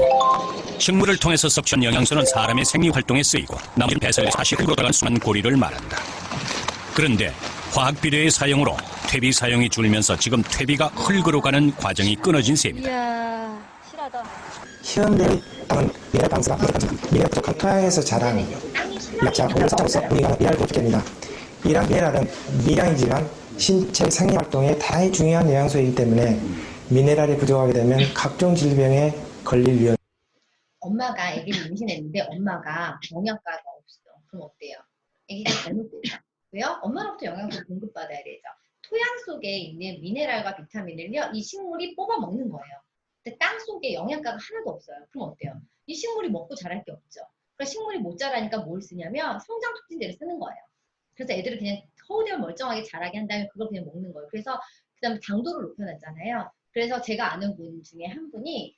식물을 통해서 섭취한 영양소는 사람의 생리활동에 쓰이고 나머지는 배설에 다시 흙으로 들어간 순환 고리를 말한다. 그런데 화학 비료의 사용으로 퇴비 사용이 줄면서 지금 퇴비가 흙으로 가는 과정이 끊어진 셈이다. 이야, 실하다. 시험들이 땅은 미네랄 방사가 미네랄 부족한 토양에서 자란 약자 공사로서 우리가 미네랄 부족입니다. 이런 미네랄은 미량이지만 신체 생리활동에 다의 중요한 영양소이기 때문에 미네랄이 부족하게 되면 각종 질병에 걸릴 위험. 엄마가 아기를 임신했는데 엄마가 영양가가 없어. 그럼 어때요? 아기가 잘못되죠. 왜요? 엄마로부터 영양소를 공급받아야 되죠. 토양 속에 있는 미네랄과 비타민을요, 이 식물이 뽑아 먹는 거예요. 근데 땅 속에 영양가가 하나도 없어요. 그럼 어때요? 이 식물이 먹고 자랄 게 없죠. 그러니까 식물이 못 자라니까 뭘 쓰냐면 성장 촉진제를 쓰는 거예요. 그래서 애들을 그냥 허우대면 멀쩡하게 자라게 한 다음에 그걸 그냥 먹는 거예요. 그래서 그다음에 당도를 높여놨잖아요. 그래서 제가 아는 분 중에 한 분이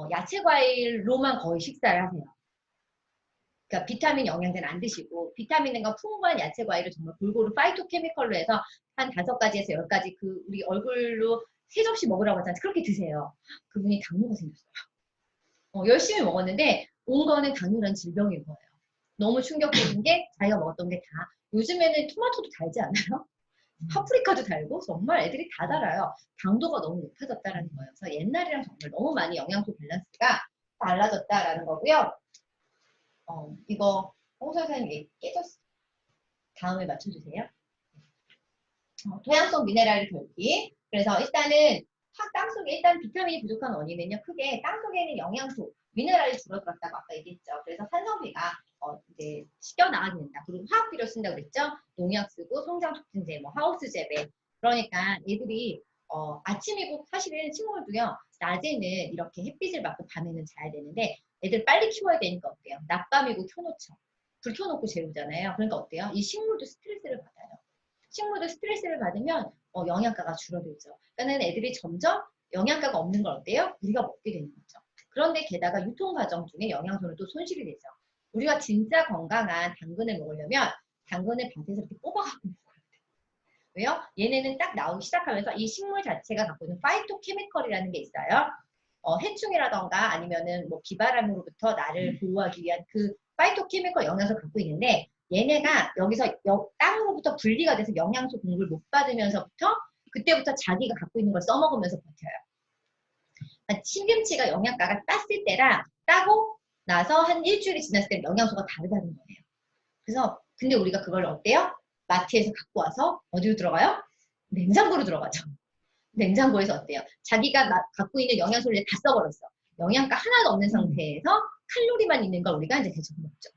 야채 과일로만 거의 식사를 하세요. 그러니까 비타민 영양제는 안 드시고 비타민과 풍부한 야채 과일을 정말 골고루 파이토케미컬로 해서 한 5가지에서 10가지 그 우리 얼굴로 3접시 먹으라고 하잖아요. 그렇게 드세요. 그분이 당뇨가 생겼어요. 열심히 먹었는데 온 거는 당뇨라는 질병인 거예요. 너무 충격적인 게 자기가 먹었던 게 다 요즘에는 토마토도 달지 않아요? 파프리카도 달고 정말 애들이 다 달아요. 당도가 너무 높아졌다는 거예요. 그래서 옛날이랑 정말 너무 많이 영양소 밸런스가 달라졌다라는 거고요. 이거 홍선생님 깨졌어. 다음에 맞춰주세요. 토양성 미네랄 결핍. 그래서 일단은 땅속에 일단 비타민이 부족한 원인은요. 크게 땅속에 있는 영양소, 미네랄이 줄어들었다고 아까 얘기했죠. 그래서 산성비가 이제 씻겨나가게 된다. 그리고 화학비료 쓴다고 그랬죠. 농약 쓰고 성장 촉진제, 뭐 하우스 재배. 그러니까 얘들이 아침이고 사실은 식물도요. 낮에는 이렇게 햇빛을 받고 밤에는 자야 되는데 애들 빨리 키워야 되니까 어때요? 낮밤이고 켜놓죠. 불 켜놓고 재우잖아요. 그러니까 어때요? 이 식물도 스트레스를 받아요. 식물도 스트레스를 받으면 영양가가 줄어들죠. 그러니까 애들이 점점 영양가가 없는 걸 어때요? 우리가 먹게 되는 거죠. 그런데 게다가 유통 과정 중에 영양소는 또 손실이 되죠. 우리가 진짜 건강한 당근을 먹으려면 당근을 밭에서 이렇게 뽑아갖고 먹어야 돼요. 왜요? 얘네는 딱 나오기 시작하면서 이 식물 자체가 갖고 있는 파이토케미컬이라는 게 있어요. 해충이라던가 아니면은 뭐 비바람으로부터 나를 보호하기 위한 그 파이토케미컬 영양소를 갖고 있는데 얘네가 여기서 땅으로부터 분리가 돼서 영양소 공급을 못 받으면서부터 그때부터 자기가 갖고 있는 걸 써먹으면서 버텨요. 그러니까 시금치가 영양가가 땄을 때랑 따고 나서 한 일주일이 지났을 때 영양소가 다르다는 거예요. 그래서 근데 우리가 그걸 어때요? 마트에서 갖고 와서 어디로 들어가요? 냉장고로 들어가죠. 냉장고에서 어때요? 자기가 갖고 있는 영양소를 다 써버렸어. 영양가 하나도 없는 상태에서 칼로리만 있는 걸 우리가 이제 대충 먹죠.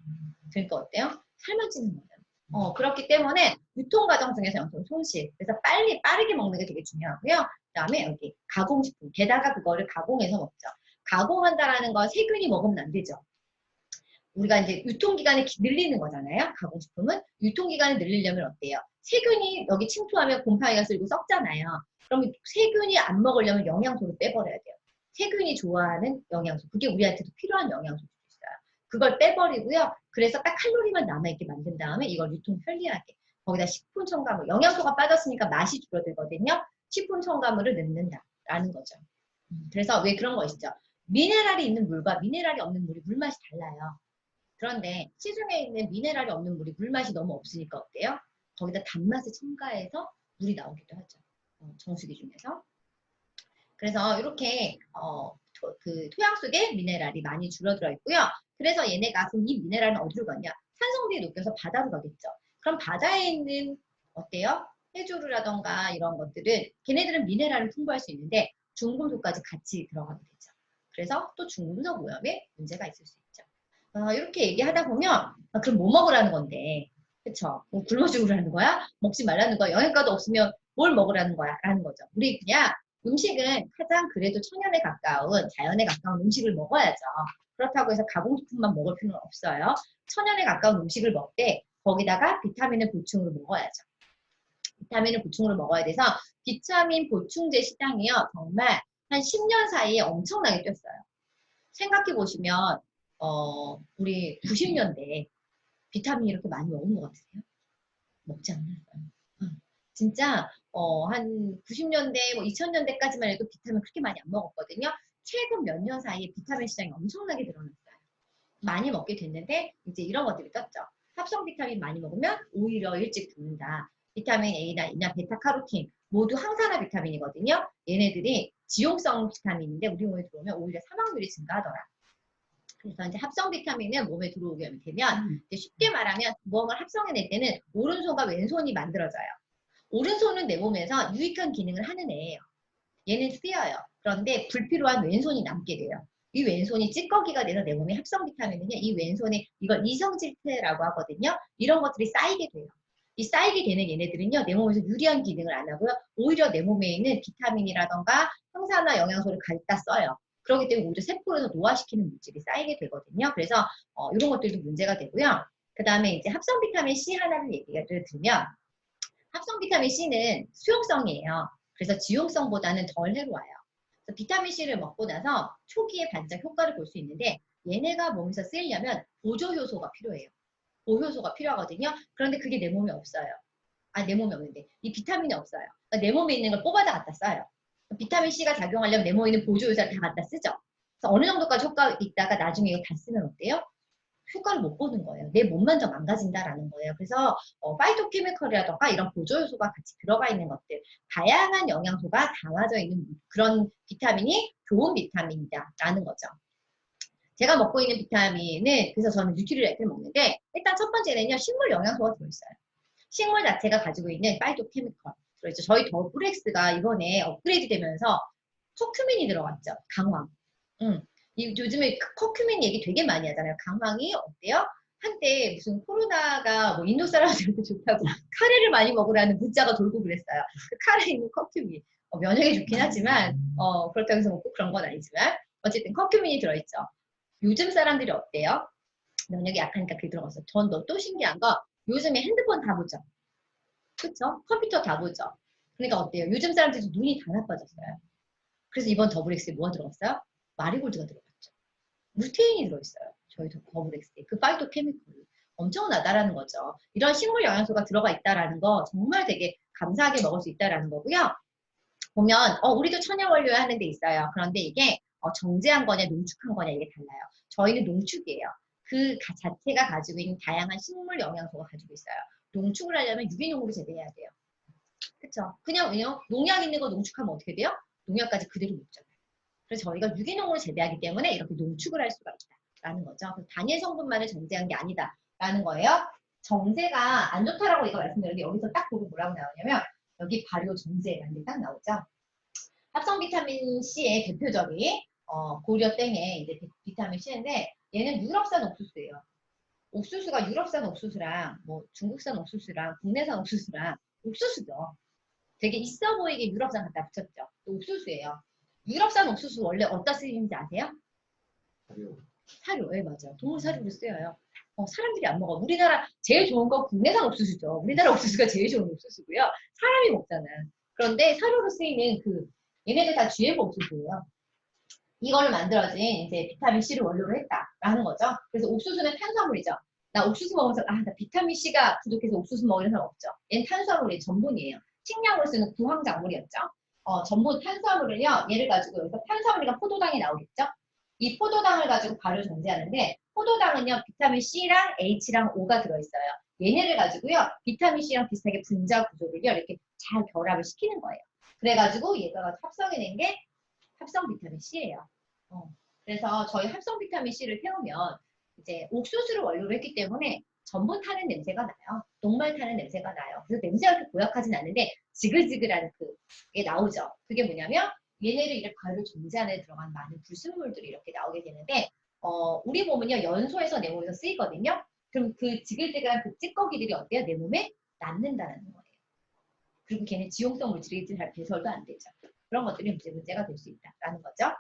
그러니까 어때요? 살만 찌는 거예요. 그렇기 때문에 유통 과정 중에서 영양 손실. 그래서 빠르게 먹는 게 되게 중요하고요. 그 다음에 여기 가공식품. 게다가 그거를 가공해서 먹죠. 가공한다라는 건 세균이 먹으면 안 되죠. 우리가 이제 유통기간을 늘리는 거잖아요. 가공식품은. 유통기간을 늘리려면 어때요? 세균이 여기 침투하면 곰팡이가 쓸고 썩잖아요. 그러면 세균이 안 먹으려면 영양소를 빼버려야 돼요. 세균이 좋아하는 영양소. 그게 우리한테도 필요한 영양소도 있어요. 그걸 빼버리고요. 그래서 딱 칼로리만 남아있게 만든 다음에 이걸 유통 편리하게. 거기다 식품 첨가물. 영양소가 빠졌으니까 맛이 줄어들거든요. 식품 첨가물을 넣는다라는 거죠. 그래서 왜 그런 거 있죠? 미네랄이 있는 물과 미네랄이 없는 물이 물맛이 달라요. 그런데 시중에 있는 미네랄이 없는 물이 물맛이 너무 없으니까 어때요? 거기다 단맛을 첨가해서 물이 나오기도 하죠. 정수기 중에서. 그래서 이렇게 그 토양 속에 미네랄이 많이 줄어들어 있고요. 그래서 얘네가 그럼 이 미네랄은 어디로 가냐? 산성비에 녹여서 바다로 가겠죠. 그럼 바다에 있는 어때요? 해조류라던가 이런 것들은 걔네들은 미네랄을 풍부할 수 있는데 중금속까지 같이 들어가게 되죠. 그래서 또 중금속 오염에 문제가 있을 수 있죠. 이렇게 얘기하다 보면 그럼 뭐 먹으라는 건데, 그쵸? 뭐 굶어 죽으라는 거야? 먹지 말라는 거야? 영양가도 없으면 뭘 먹으라는 거야? 라는 거죠. 우리 그냥 음식은 가장 그래도 천연에 가까운, 자연에 가까운 음식을 먹어야죠. 그렇다고 해서 가공식품만 먹을 필요는 없어요. 천연에 가까운 음식을 먹되 거기다가 비타민을 보충으로 먹어야죠. 비타민을 보충으로 먹어야 돼서 비타민 보충제 시장이요. 정말 한 10년 사이에 엄청나게 뛰었어요. 생각해 보시면 우리 90년대에 비타민 이렇게 많이 먹은 것 같으세요? 먹지 않았어요. 진짜 한 90년대, 뭐 2000년대까지만 해도 비타민 그렇게 많이 안 먹었거든요. 최근 몇 년 사이에 비타민 시장이 엄청나게 늘어났어요. 많이 먹게 됐는데 이제 이런 것들이 떴죠. 합성 비타민 많이 먹으면 오히려 일찍 죽는다. 비타민 A나 E나 베타카로틴 모두 항산화 비타민이거든요. 얘네들이 지용성 비타민인데 우리 몸에 들어오면 오히려 사망률이 증가하더라. 그래서 이제 합성 비타민은 몸에 들어오게 되면 쉽게 말하면 무언가를 합성해낼 때는 오른손과 왼손이 만들어져요. 오른손은 내 몸에서 유익한 기능을 하는 애예요. 얘는 쓰여요. 그런데 불필요한 왼손이 남게 돼요. 이 왼손이 찌꺼기가 돼서 내 몸에 합성 비타민은요. 이 왼손에 이걸 이성질태라고 하거든요. 이런 것들이 쌓이게 돼요. 이 쌓이게 되는 얘네들은요. 내 몸에서 유리한 기능을 안 하고요. 오히려 내 몸에 있는 비타민이라던가 항산화 영양소를 갖다 써요. 그렇기 때문에 오히려 세포에서 노화시키는 물질이 쌓이게 되거든요. 그래서 이런 것들도 문제가 되고요. 그 다음에 이제 합성 비타민 C 하나를 얘기를 들면 합성 비타민 C는 수용성이에요. 그래서 지용성보다는 덜 해로워요. 그래서 비타민 C를 먹고 나서 초기에 반짝 효과를 볼 수 있는데 얘네가 몸에서 쓰이려면 보조 효소가 필요해요. 보효소가 필요하거든요. 그런데 그게 내 몸에 없어요. 내 몸에 없는데 이 비타민이 없어요. 그러니까 내 몸에 있는 걸 뽑아다 갖다 써요. 비타민 C가 작용하려면 내 몸에 있는 보조 효소를 다 갖다 쓰죠. 그래서 어느 정도까지 효과가 있다가 나중에 이거 다 쓰면 어때요? 효과를 못 보는 거예요. 내 몸만 더 망가진다라는 거예요. 그래서 파이토케미컬이라던가 이런 보조 요소가 같이 들어가 있는 것들, 다양한 영양소가 담아져 있는 그런 비타민이 좋은 비타민이다라는 거죠. 제가 먹고 있는 비타민은 그래서 저는 뉴트리라이트를 먹는데 일단 첫 번째는요 식물 영양소가 들어있어요. 식물 자체가 가지고 있는 파이토케미컬 들어있죠. 저희 더블엑스가 이번에 업그레이드 되면서 커큐민이 들어갔죠. 강황. 요즘에 커큐민 얘기 되게 많이 하잖아요. 강황이 어때요? 한때 무슨 코로나가 뭐 인도 사람들한테 좋다고 카레를 많이 먹으라는 문자가 돌고 그랬어요. 그 카레에 있는 커큐민. 면역에 좋긴 하지만 그렇다고 해서 꼭 그런 건 아니지만 어쨌든 커큐민이 들어있죠. 요즘 사람들이 어때요? 면역이 약하니까 그게 들어갔어. 전 또 신기한 거 요즘에 핸드폰 다 보죠. 그쵸? 컴퓨터 다 보죠. 그러니까 어때요? 요즘 사람들이 눈이 다 나빠졌어요. 그래서 이번 더블엑스에 뭐가 들어갔어요? 마리골드가 들어갔죠. 루테인이 들어있어요. 저희 더블엑스에. 그 파이토케미컬이 엄청나다라는 거죠. 이런 식물 영양소가 들어가 있다라는 거 정말 되게 감사하게 먹을 수 있다라는 거고요. 보면 우리도 천연 원료에 하는 데 있어요. 그런데 이게 정제한 거냐 농축한 거냐 이게 달라요. 저희는 농축이에요. 그 자체가 가지고 있는 다양한 식물 영양소가 가지고 있어요. 농축을 하려면 유기농으로 재배해야 돼요. 그쵸? 그냥 농약 있는 거 농축하면 어떻게 돼요? 농약까지 그대로 먹잖아요. 그래서 저희가 유기농으로 재배하기 때문에 이렇게 농축을 할 수가 있다라는 거죠. 그래서 단일 성분만을 정제한 게 아니다라는 거예요. 정제가 안 좋다라고 이거 말씀드렸는데 여기서 딱 보고 뭐라고 나오냐면 여기 발효 정제라는 게 딱 나오죠. 합성 비타민 C의 대표적인 고려 땡의 이제 비타민 C인데 얘는 유럽산 옥수수예요. 옥수수가 유럽산 옥수수랑 뭐 중국산 옥수수랑 국내산 옥수수랑 옥수수죠. 되게 있어 보이게 유럽산 갖다 붙였죠. 옥수수예요. 유럽산 옥수수 원래 어디다 쓰이는지 아세요? 사료. 네, 맞아요. 동물 사료로 쓰여요. 사람들이 안 먹어. 우리나라 제일 좋은 건 국내산 옥수수죠. 우리나라 옥수수가 제일 좋은 옥수수고요. 사람이 먹잖아요. 그런데 사료로 쓰이는 얘네들 다 GM 옥수수예요. 이거를 만들어진 이제 비타민 C를 원료로 했다라는 거죠. 그래서 옥수수는 탄수화물이죠. 나 옥수수 먹으면서 나 비타민 C가 부족해서 옥수수 먹이는 사람 없죠. 얘는 탄수화물이 전분이에요. 식량으로 쓰는 구황작물이었죠. 전분 탄수화물을요. 얘를 가지고 여기서 탄수화물이랑 포도당이 나오겠죠. 이 포도당을 가지고 발효 정제하는데 포도당은요. 비타민 C랑 H랑 O가 들어있어요. 얘네를 가지고요. 비타민 C랑 비슷하게 분자 구조를요. 이렇게 잘 결합을 시키는 거예요. 그래가지고 얘가 합성해낸 게 합성 비타민 C예요. 그래서 저희 합성 비타민 C를 태우면 이제 옥수수를 원료로 했기 때문에 전분 타는 냄새가 나요. 녹말 타는 냄새가 나요. 그래서 냄새가 그렇게 고약하진 않은데 지글지글한 그게 나오죠. 그게 뭐냐면 얘네를 이렇게 발효 정제 안에 들어간 많은 불순물들이 이렇게 나오게 되는데 우리 몸은요 연소해서 내 몸에서 쓰이거든요. 그럼 그 지글지글한 그 찌꺼기들이 어때요? 내 몸에 남는다는 거예요. 그리고 걔는 지용성 물질이 잘 배설도 안 되죠. 그런 것들이 문제가 될 수 있다라는 거죠.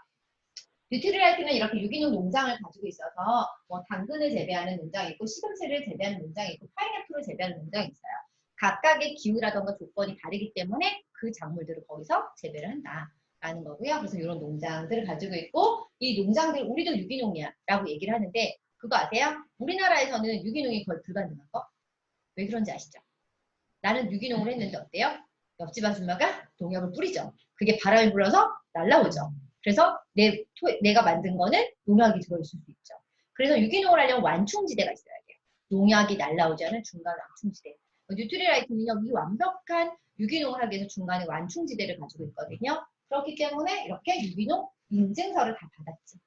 뉴트리라이트는 이렇게 유기농 농장을 가지고 있어서 뭐 당근을 재배하는 농장이 있고 시금치를 재배하는 농장이 있고 파인애플을 재배하는 농장이 있어요. 각각의 기후라던가 조건이 다르기 때문에 그 작물들을 거기서 재배를 한다라는 거고요. 그래서 이런 농장들을 가지고 있고 이 농장들 우리도 유기농이야라고 얘기를 하는데 그거 아세요? 우리나라에서는 유기농이 거의 불가능한 거? 왜 그런지 아시죠? 나는 유기농을 했는데 어때요? 옆집 아줌마가 농약을 뿌리죠. 그게 바람이 불어서 날라오죠. 그래서 내가 만든 거는 농약이 들어있을 수 있죠. 그래서 유기농을 하려면 완충지대가 있어야 돼요. 농약이 날라오지 않은 중간 완충지대. 뉴트리라이트는요, 이 완벽한 유기농을 하기 위해서 중간에 완충지대를 가지고 있거든요. 그렇기 때문에 이렇게 유기농 인증서를 다 받았죠.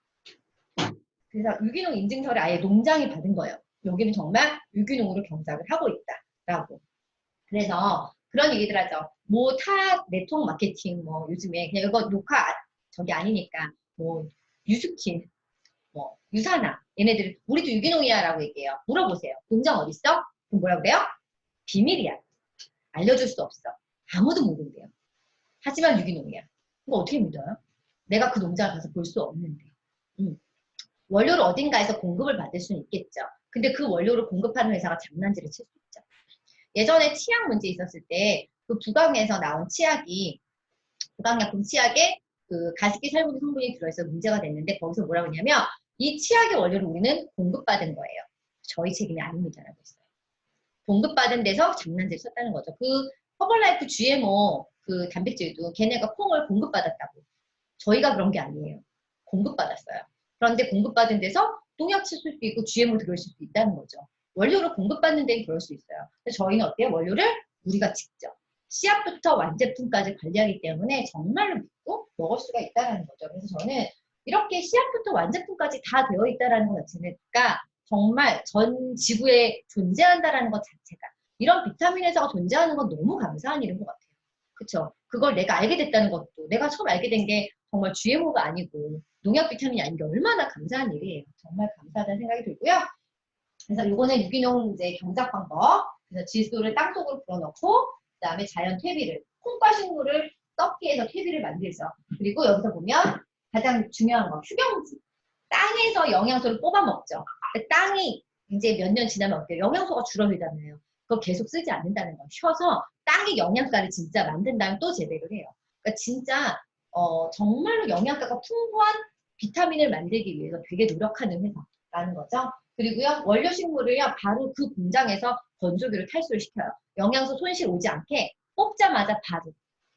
그래서 유기농 인증서를 아예 농장이 받은 거예요. 여기는 정말 유기농으로 경작을 하고 있다라고. 그래서 그런 얘기들 하죠. 뭐 네트워크 마케팅 뭐 요즘에 그냥 이거 녹화 저기 아니니까 뭐 유스킨 뭐 유산화 얘네들 우리도 유기농이야 라고 얘기해요. 물어보세요. 농장 어딨어? 그럼 뭐라고 그래요? 비밀이야. 알려줄 수 없어. 아무도 모른대요. 하지만 유기농이야. 이거 어떻게 믿어요? 내가 그 농장을 가서 볼 수 없는데. 원료를 어딘가에서 공급을 받을 수는 있겠죠. 근데 그 원료를 공급하는 회사가 장난질을 칠 수 있죠. 예전에 치약 문제 있었을 때 그 부강에서 나온 치약이 부강약품 치약에 그 가습기 살균 성분이 들어있어 문제가 됐는데 거기서 뭐라고 했냐면 이 치약의 원료를 우리는 공급받은 거예요. 저희 책임이 아닙니다라고 했어요. 공급받은 데서 장난질 쳤다는 거죠. 그 허벌라이프 GMO 그 단백질도 걔네가 콩을 공급받았다고. 저희가 그런 게 아니에요. 공급받았어요. 그런데 공급받은 데서 농약 칠 수도 있고 GMO 들어올 수도 있다는 거죠. 원료를 공급받는 데는 그럴 수 있어요. 근데 저희는 어때요? 원료를 우리가 직접 씨앗부터 완제품까지 관리하기 때문에 정말로 믿고 먹을 수가 있다는 거죠. 그래서 저는 이렇게 씨앗부터 완제품까지 다 되어 있다는 것 자체가 정말 전 지구에 존재한다는 것 자체가 이런 비타민 회사가 존재하는 건 너무 감사한 일인 것 같아요. 그쵸? 그걸 내가 알게 됐다는 것도 내가 처음 알게 된 게 정말 GMO가 아니고 농약 비타민이 아닌 게 얼마나 감사한 일이에요. 정말 감사하다는 생각이 들고요. 그래서 이거는 유기농 이제 경작 방법. 그래서 질소를 땅속으로 불어넣고 그다음에 자연 퇴비를 콩과 식물을 썩게 해서 퇴비를 만들죠. 그리고 여기서 보면 가장 중요한 거 휴경지. 땅에서 영양소를 뽑아 먹죠. 땅이 이제 몇 년 지나면 어때요? 영양소가 줄어들잖아요. 그거 계속 쓰지 않는다는 거. 쉬어서 땅의 영양가를 진짜 만든 다음에 또 재배를 해요. 그러니까 진짜 정말로 영양가가 풍부한 비타민을 만들기 위해서 되게 노력하는 회사라는 거죠. 그리고요, 원료 식물을요, 바로 그 공장에서 건조기로 탈수를 시켜요. 영양소 손실 오지 않게 뽑자마자 바로.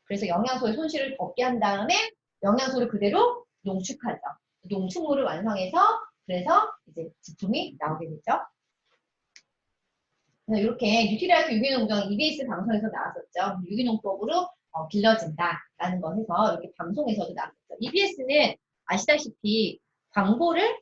그래서 영양소의 손실을 없게 한 다음에 영양소를 그대로 농축하죠. 농축물을 완성해서 그래서 이제 제품이 나오게 되죠. 이렇게 뉴트리라이트 유기농장 EBS 방송에서 나왔었죠. 유기농법으로 길러진다라는 거 해서 이렇게 방송에서도 나왔었죠. EBS는 아시다시피 광고를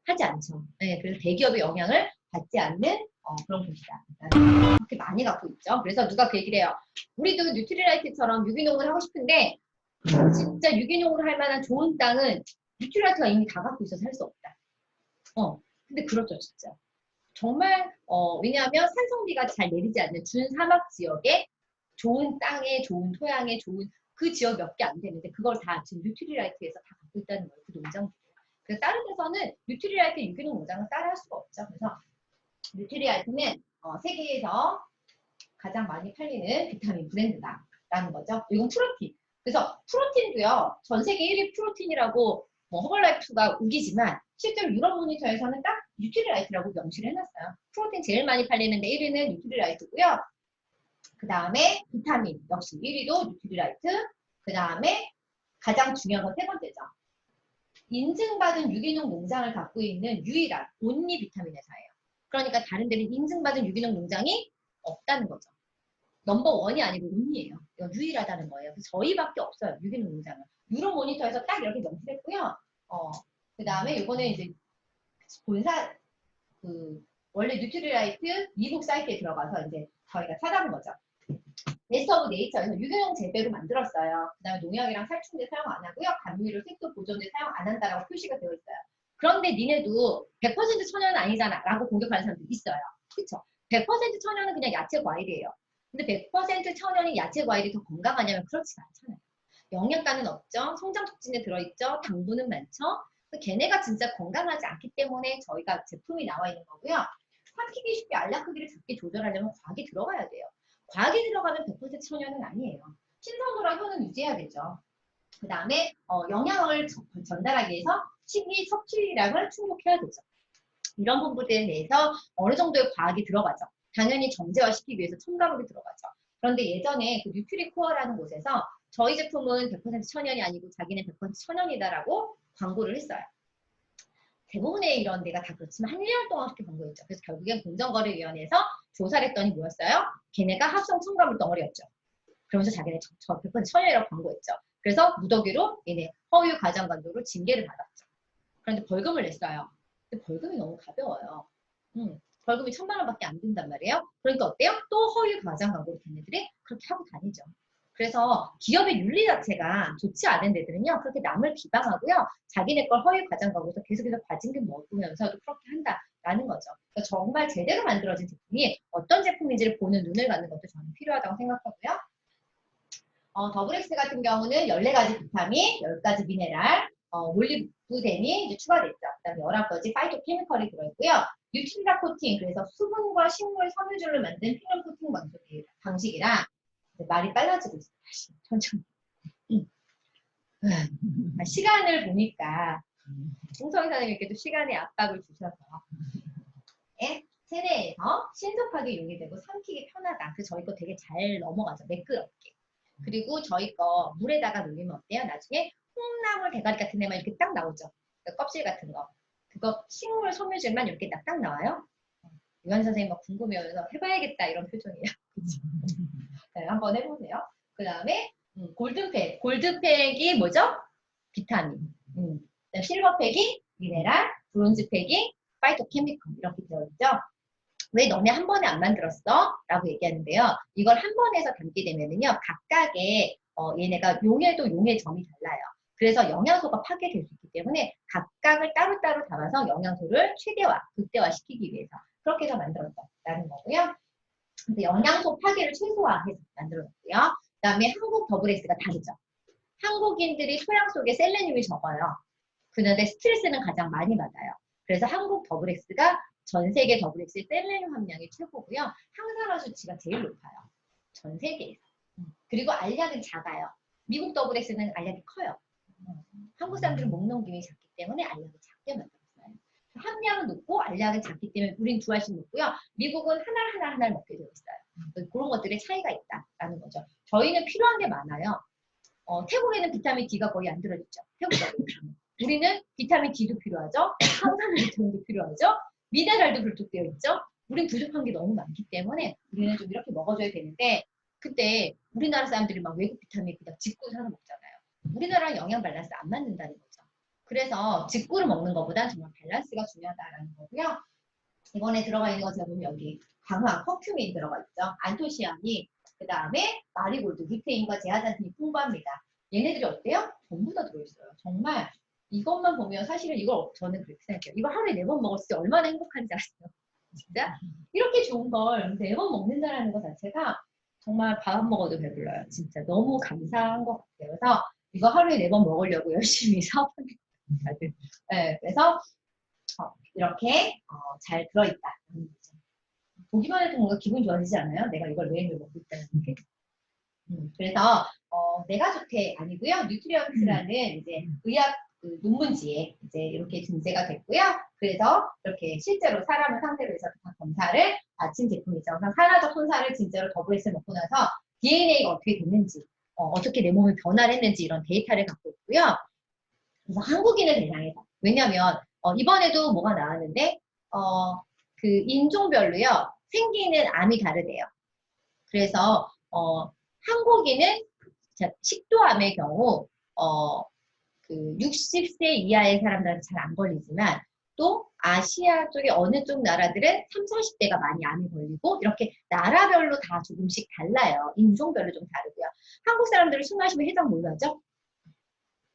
하지 않죠. 네, 그래서 대기업의 영향을 받지 않는 그런 곳이다. 그렇게 많이 갖고 있죠. 그래서 누가 그 얘기를 해요. 우리도 뉴트리라이트처럼 유기농을 하고 싶은데 진짜 유기농으로 할 만한 좋은 땅은 뉴트리라이트가 이미 다 갖고 있어서 할 수 없다. 근데 그렇죠, 진짜. 정말 왜냐하면 산성비가 잘 내리지 않는 준사막 지역에 좋은 땅에 좋은 토양에 좋은 그 지역 몇 개 안 되는데 그걸 다 지금 뉴트리라이트에서 다 갖고 있다는 거예요. 그 농장. 그래서 다른 데서는 뉴트리라이트 유기농 농장을 따라 할 수가 없죠. 그래서 뉴트리라이트는 세계에서 가장 많이 팔리는 비타민 브랜드다라는 거죠. 이건 프로틴. 그래서 프로틴도요. 전 세계 1위 프로틴이라고 허벌라이프가 우기지만 실제로 유럽 모니터에서는 딱 뉴트리라이트라고 명시를 해놨어요. 프로틴 제일 많이 팔리는데 1위는 뉴트리라이트고요. 그 다음에 비타민 역시 1위도 뉴트리라이트. 그 다음에 가장 중요한 건 세 번째죠. 인증받은 유기농 농장을 갖고 있는 유일한 온리 비타민 회사예요. 그러니까 다른 데는 인증받은 유기농 농장이 없다는 거죠. 넘버원이 아니고 온리예요. 이건 유일하다는 거예요. 그래서 저희밖에 없어요. 유기농 농장은. 유럽 모니터에서 딱 이렇게 명시했고요. 그 다음에 이거는 이제 본사 원래 뉴트리라이트 미국 사이트에 들어가서 이제 저희가 찾아본 거죠. 베스트 오브 네이처에서 유기농 재배로 만들었어요. 그 다음에 농약이랑 살충제 사용 안 하고요. 감미료, 색소 보존제 사용 안 한다라고 표시가 되어 있어요. 그런데 니네도 100% 천연은 아니잖아 라고 공격하는 사람도 있어요. 그쵸? 100% 천연은 그냥 야채 과일이에요. 근데 100% 천연이 야채 과일이 더 건강하냐면 그렇지가 않잖아요. 영양가는 없죠. 성장 촉진에 들어있죠. 당분은 많죠. 걔네가 진짜 건강하지 않기 때문에 저희가 제품이 나와 있는 거고요. 삼키기 쉽게 알약 크기를 작게 조절하려면 과학이 들어가야 돼요. 과학이 들어가면 100% 천연은 아니에요. 신선도랑 효는 유지해야 되죠. 그 다음에 영양을 전달하기 위해서 식이 섭취량을 충족해야 되죠. 이런 부분들에 대해서 어느 정도의 과학이 들어가죠. 당연히 정제화시키기 위해서 첨가물이 들어가죠. 그런데 예전에 그 뉴트리코어라는 곳에서 저희 제품은 100% 천연이 아니고 자기는 100% 천연이다라고 광고를 했어요. 대부분의 이런 데가 다 그렇지만 한 1년 동안 그렇게 광고했죠. 그래서 결국엔 공정거래위원회에서 조사를 했더니 뭐였어요? 걔네가 합성 첨가물 덩어리였죠. 그러면서 자기네 100% 천연이라고 광고했죠. 그래서 무더기로 얘네 허위 과장 간도로 징계를 받았죠. 그런데 벌금을 냈어요. 근데 벌금이 너무 가벼워요. 벌금이 1,000만 원밖에 안 든단 말이에요. 그러니까 어때요? 또 허위 과장 광고를 걔네들이 그렇게 하고 다니죠. 그래서 기업의 윤리 자체가 좋지 않은 데들은요, 그렇게 남을 비방하고요, 자기네 걸 허위 과장 광고에서 계속해서 과징금 먹으면서도 그렇게 한다라는 거죠. 그러니까 정말 제대로 만들어진 제품이 어떤 제품인지를 보는 눈을 갖는 것도 저는 필요하다고 생각하고요. 더블 X 같은 경우는 14가지 비타민, 10가지 미네랄, 몰리브덴이 이제 추가됐죠. 그다음에 11가지 파이토케미컬이 들어있고요. 뉴트리라 코팅, 그래서 수분과 식물 섬유질로 만든 피놀 코팅 방식이라 말이 빨라지고 있어요. 천천히. 시간을 보니까 홍성희 선생님께도 시간에 압박을 주셔서 체내에서 신속하게 용이되고 삼키기 편하다. 그래서 저희 거 되게 잘 넘어가죠. 매끄럽게. 그리고 저희 거 물에다가 녹이면 어때요? 나중에 콩나물 대가리 같은 데만 이렇게 딱 나오죠. 그 껍질 같은 거. 그거 식물 소묘질만 이렇게 딱 나와요. 유한 선생님 막 궁금해서 해봐야겠다 이런 표정이에요. 네, 한번 해보세요. 그 다음에 골든팩. 골드팩이 뭐죠? 비타민. 실버팩이 미네랄, 브론즈팩이 파이토케미컬 이렇게 되어있죠. 왜 너네 한 번에 안 만들었어? 라고 얘기하는데요. 이걸 한 번에 해서 담게 되면은요, 각각의 얘네가 용해도 용해 점이 달라요. 그래서 영양소가 파괴될 수 있기 때문에 각각을 따로따로 담아서 영양소를 최대화, 극대화시키기 위해서 그렇게 해서 만들었다는 거고요. 그래서 영양소 파괴를 최소화해서 만들었고요. 그 다음에 한국 더블 X가 다르죠. 한국인들이 토양 속에 셀레늄이 적어요. 그런데 스트레스는 가장 많이 받아요. 그래서 한국 더블 X가 전 세계 더블 X의 셀레늄 함량이 최고고요. 항산화 수치가 제일 높아요. 전 세계에서. 그리고 알약은 작아요. 미국 더블 X는 알약이 커요. 한국 사람들은 목 넘김이 작기 때문에 알약을 작게 만들었어요. 함량은 높고 알약은 작기 때문에 우린 두 알씩 먹고요. 미국은 하나 먹게 되어 있어요. 그런 것들의 차이가 있다라는 거죠. 저희는 필요한 게 많아요. 태국에는 비타민 D가 거의 안 들어있죠. 태국 더블 X는. 우리는 비타민 D도 필요하죠. 항산 비타민도 필요하죠. 미네랄도 불뚝되어 있죠. 우린 부족한 게 너무 많기 때문에 우리는 좀 이렇게 먹어줘야 되는데 그때 우리나라 사람들이 막 외국 비타민 그냥 직구 사서 먹잖아요. 우리나라랑 영양 밸런스 안 맞는다는 거죠. 그래서 직구를 먹는 것보다 정말 밸런스가 중요하다는 거고요. 이번에 들어가 있는 거 제가 보면 여기 강황, 커큐민 들어가 있죠. 안토시아닌, 그 다음에 마리골드, 루테인과 제아잔틴이 풍부합니다. 얘네들이 어때요? 전부 다 들어있어요. 정말 이것만 보면 사실은 이걸 저는 그렇게 생각해요. 이거 하루에 4번 먹었을 때 얼마나 행복한지 아세요? 진짜? 이렇게 좋은 걸 4번 먹는다는 것 자체가 정말 밥 먹어도 배불러요. 진짜 너무 감사한 것 같아요. 그래서 이거 하루에 4번 먹으려고 열심히 사업하는 다들. 네, 그래서 이렇게 잘 들어있다. 보기만 해도 뭔가 기분 좋아지지 않아요? 내가 이걸 매일매일 먹고 있다는 게. 그래서 내가 좋대 아니고요. 뉴트리언스라는 이제 의학 논문지에 이제 이렇게 등재가 됐고요. 그래서 이렇게 실제로 사람을 상대로 해서 검사를 마친 제품이죠. 그래서 산화적 손상을 진짜로 더블 X를 먹고 나서 DNA가 어떻게 됐는지, 어떻게 내 몸이 변화를 했는지 이런 데이터를 갖고 있고요. 그래서 한국인을 대상해서. 왜냐면 이번에도 뭐가 나왔는데 그 인종별로요. 생기는 암이 다르대요. 그래서 한국인은 식도암의 경우 그 60세 이하의 사람들한테 잘 안 걸리지만 또 아시아 쪽의 어느 쪽 나라들은 30, 40대가 많이 암이 걸리고 이렇게 나라별로 다 조금씩 달라요. 인종별로 좀 다르고요. 한국 사람들은 술 마시면 해장 뭘로 하죠?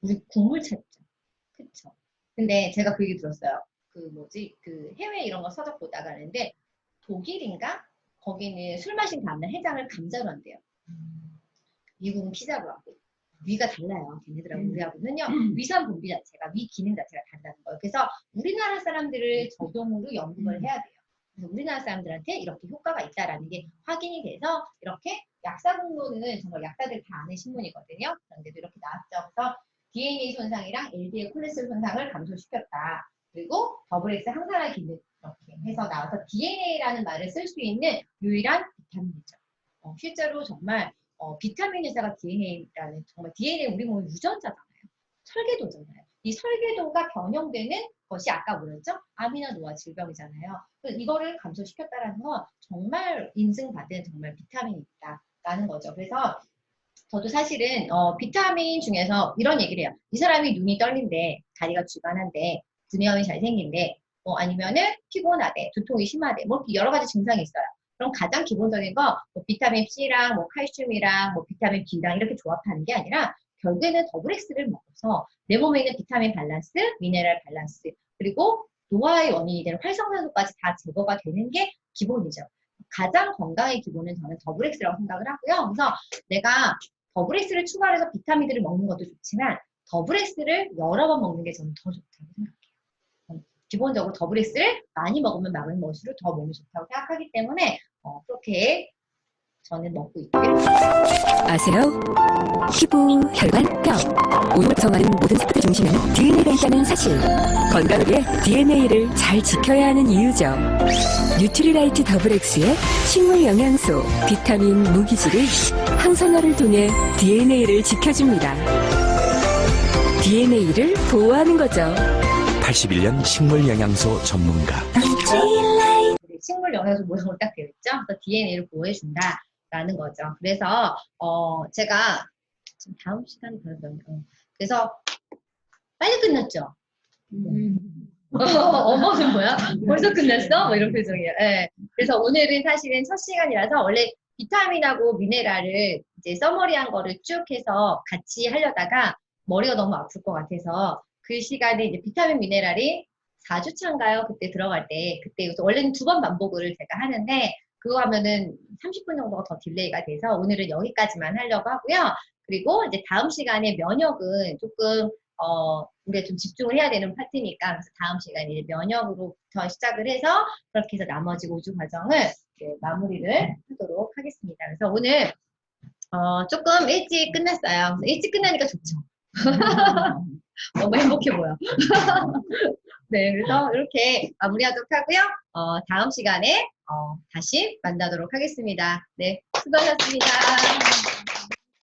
우리 국물 찾죠. 그쵸? 근데 제가 그 얘기 들었어요. 그 해외 이런 거 서적 보다가 하는데 독일인가? 거기는 술 마신 다음날 해장을 감자로 한대요. 미국은 피자로 하고. 위가 달라요. 걔네들하고 우리하고는요. 위산 분비 자체가, 위 기능 자체가 다르다는 거예요. 그래서 우리나라 사람들을 적용으로 연구를 해야 돼요. 그래서 우리나라 사람들한테 이렇게 효과가 있다라는 게 확인이 돼서 이렇게 약사공로는 정말 약사들 다 아는 신문이거든요. 그런데도 이렇게 나왔죠. 그래서 DNA 손상이랑 LDL 콜레스테롤 손상을 감소시켰다. 그리고 더블 X 항산화 기능 이렇게 해서 나와서 DNA라는 말을 쓸 수 있는 유일한 비타민이죠. 실제로 정말 비타민 회사가 DNA라는 정말 DNA 우리 몸의 유전자잖아요. 설계도잖아요. 이 설계도가 변형되는 것이 아까 뭐였죠? 암이나 노화 질병이잖아요. 그래서 이거를 감소시켰다라는 건 정말 인증받은 정말 비타민이 있다라는 거죠. 그래서 저도 사실은 비타민 중에서 이런 얘기를 해요. 이 사람이 눈이 떨린데 다리가 쥐간한데 두뇌암이 잘 생긴데 아니면은 피곤하대, 두통이 심하대, 뭐 여러 가지 증상이 있어요. 그럼 가장 기본적인 거 뭐 비타민 C랑 뭐 칼슘이랑 뭐 비타민 B랑 이렇게 조합하는 게 아니라 결국에는 더블 X를 먹어서 내 몸에 있는 비타민 밸런스, 미네랄 밸런스 그리고 노화의 원인이 되는 활성산소까지 다 제거가 되는 게 기본이죠. 가장 건강의 기본은 저는 더블 X라고 생각을 하고요. 그래서 내가 더블 S를 추가해서 비타민들을 먹는 것도 좋지만 더블 S를 여러 번 먹는 게 저는 더 좋다고 생각해요. 기본적으로 더블 S를 많이 먹으면 마그네슘을 더 몸에 좋다고 생각하기 때문에 그렇게 저는 먹고 있고요. 아세요? 피부, 혈관, 뼈, 오염을 구성하는 모든 세포들 중심에는 DNA가 있다는 사실. 건강을 위해 DNA를 잘 지켜야 하는 이유죠. 뉴트리라이트 더블 X의 식물 영양소, 비타민, 무기질이 항산화를 통해 DNA를 지켜줍니다. DNA를 보호하는 거죠. 81년 식물 영양소 전문가. 식물 영양소 모형으로 딱 되어 있죠. 그래서 DNA를 보호해준다라는 거죠. 그래서 제가 지금 다음 시간이 벌써 그래서 빨리 끝났죠. 어머는 뭐야? 벌써 끝났어? 뭐 이런 표정이에요. 네. 그래서 오늘은 사실은 첫 시간이라서 원래 비타민하고 미네랄을 이제 서머리한 거를 쭉 해서 같이 하려다가 머리가 너무 아플 것 같아서 그 시간에 이제 비타민 미네랄이 4주차인가요? 그때 들어갈 때 그때 원래는 2번 반복을 제가 하는데 그거 하면은 30분 정도가 더 딜레이가 돼서 오늘은 여기까지만 하려고 하고요. 그리고 이제 다음 시간에 면역은 조금 우리가 좀 집중을 해야 되는 파트니까 그래서 다음 시간에 이제 면역으로부터 시작을 해서 그렇게 해서 나머지 5주 과정을 이제 마무리를 하도록 하겠습니다. 그래서 오늘 조금 일찍 끝났어요. 일찍 끝나니까 좋죠. 너무 행복해 보여. 네, 그래서 이렇게 마무리하도록 하고요. 다음 시간에 다시 만나도록 하겠습니다. 네, 수고하셨습니다.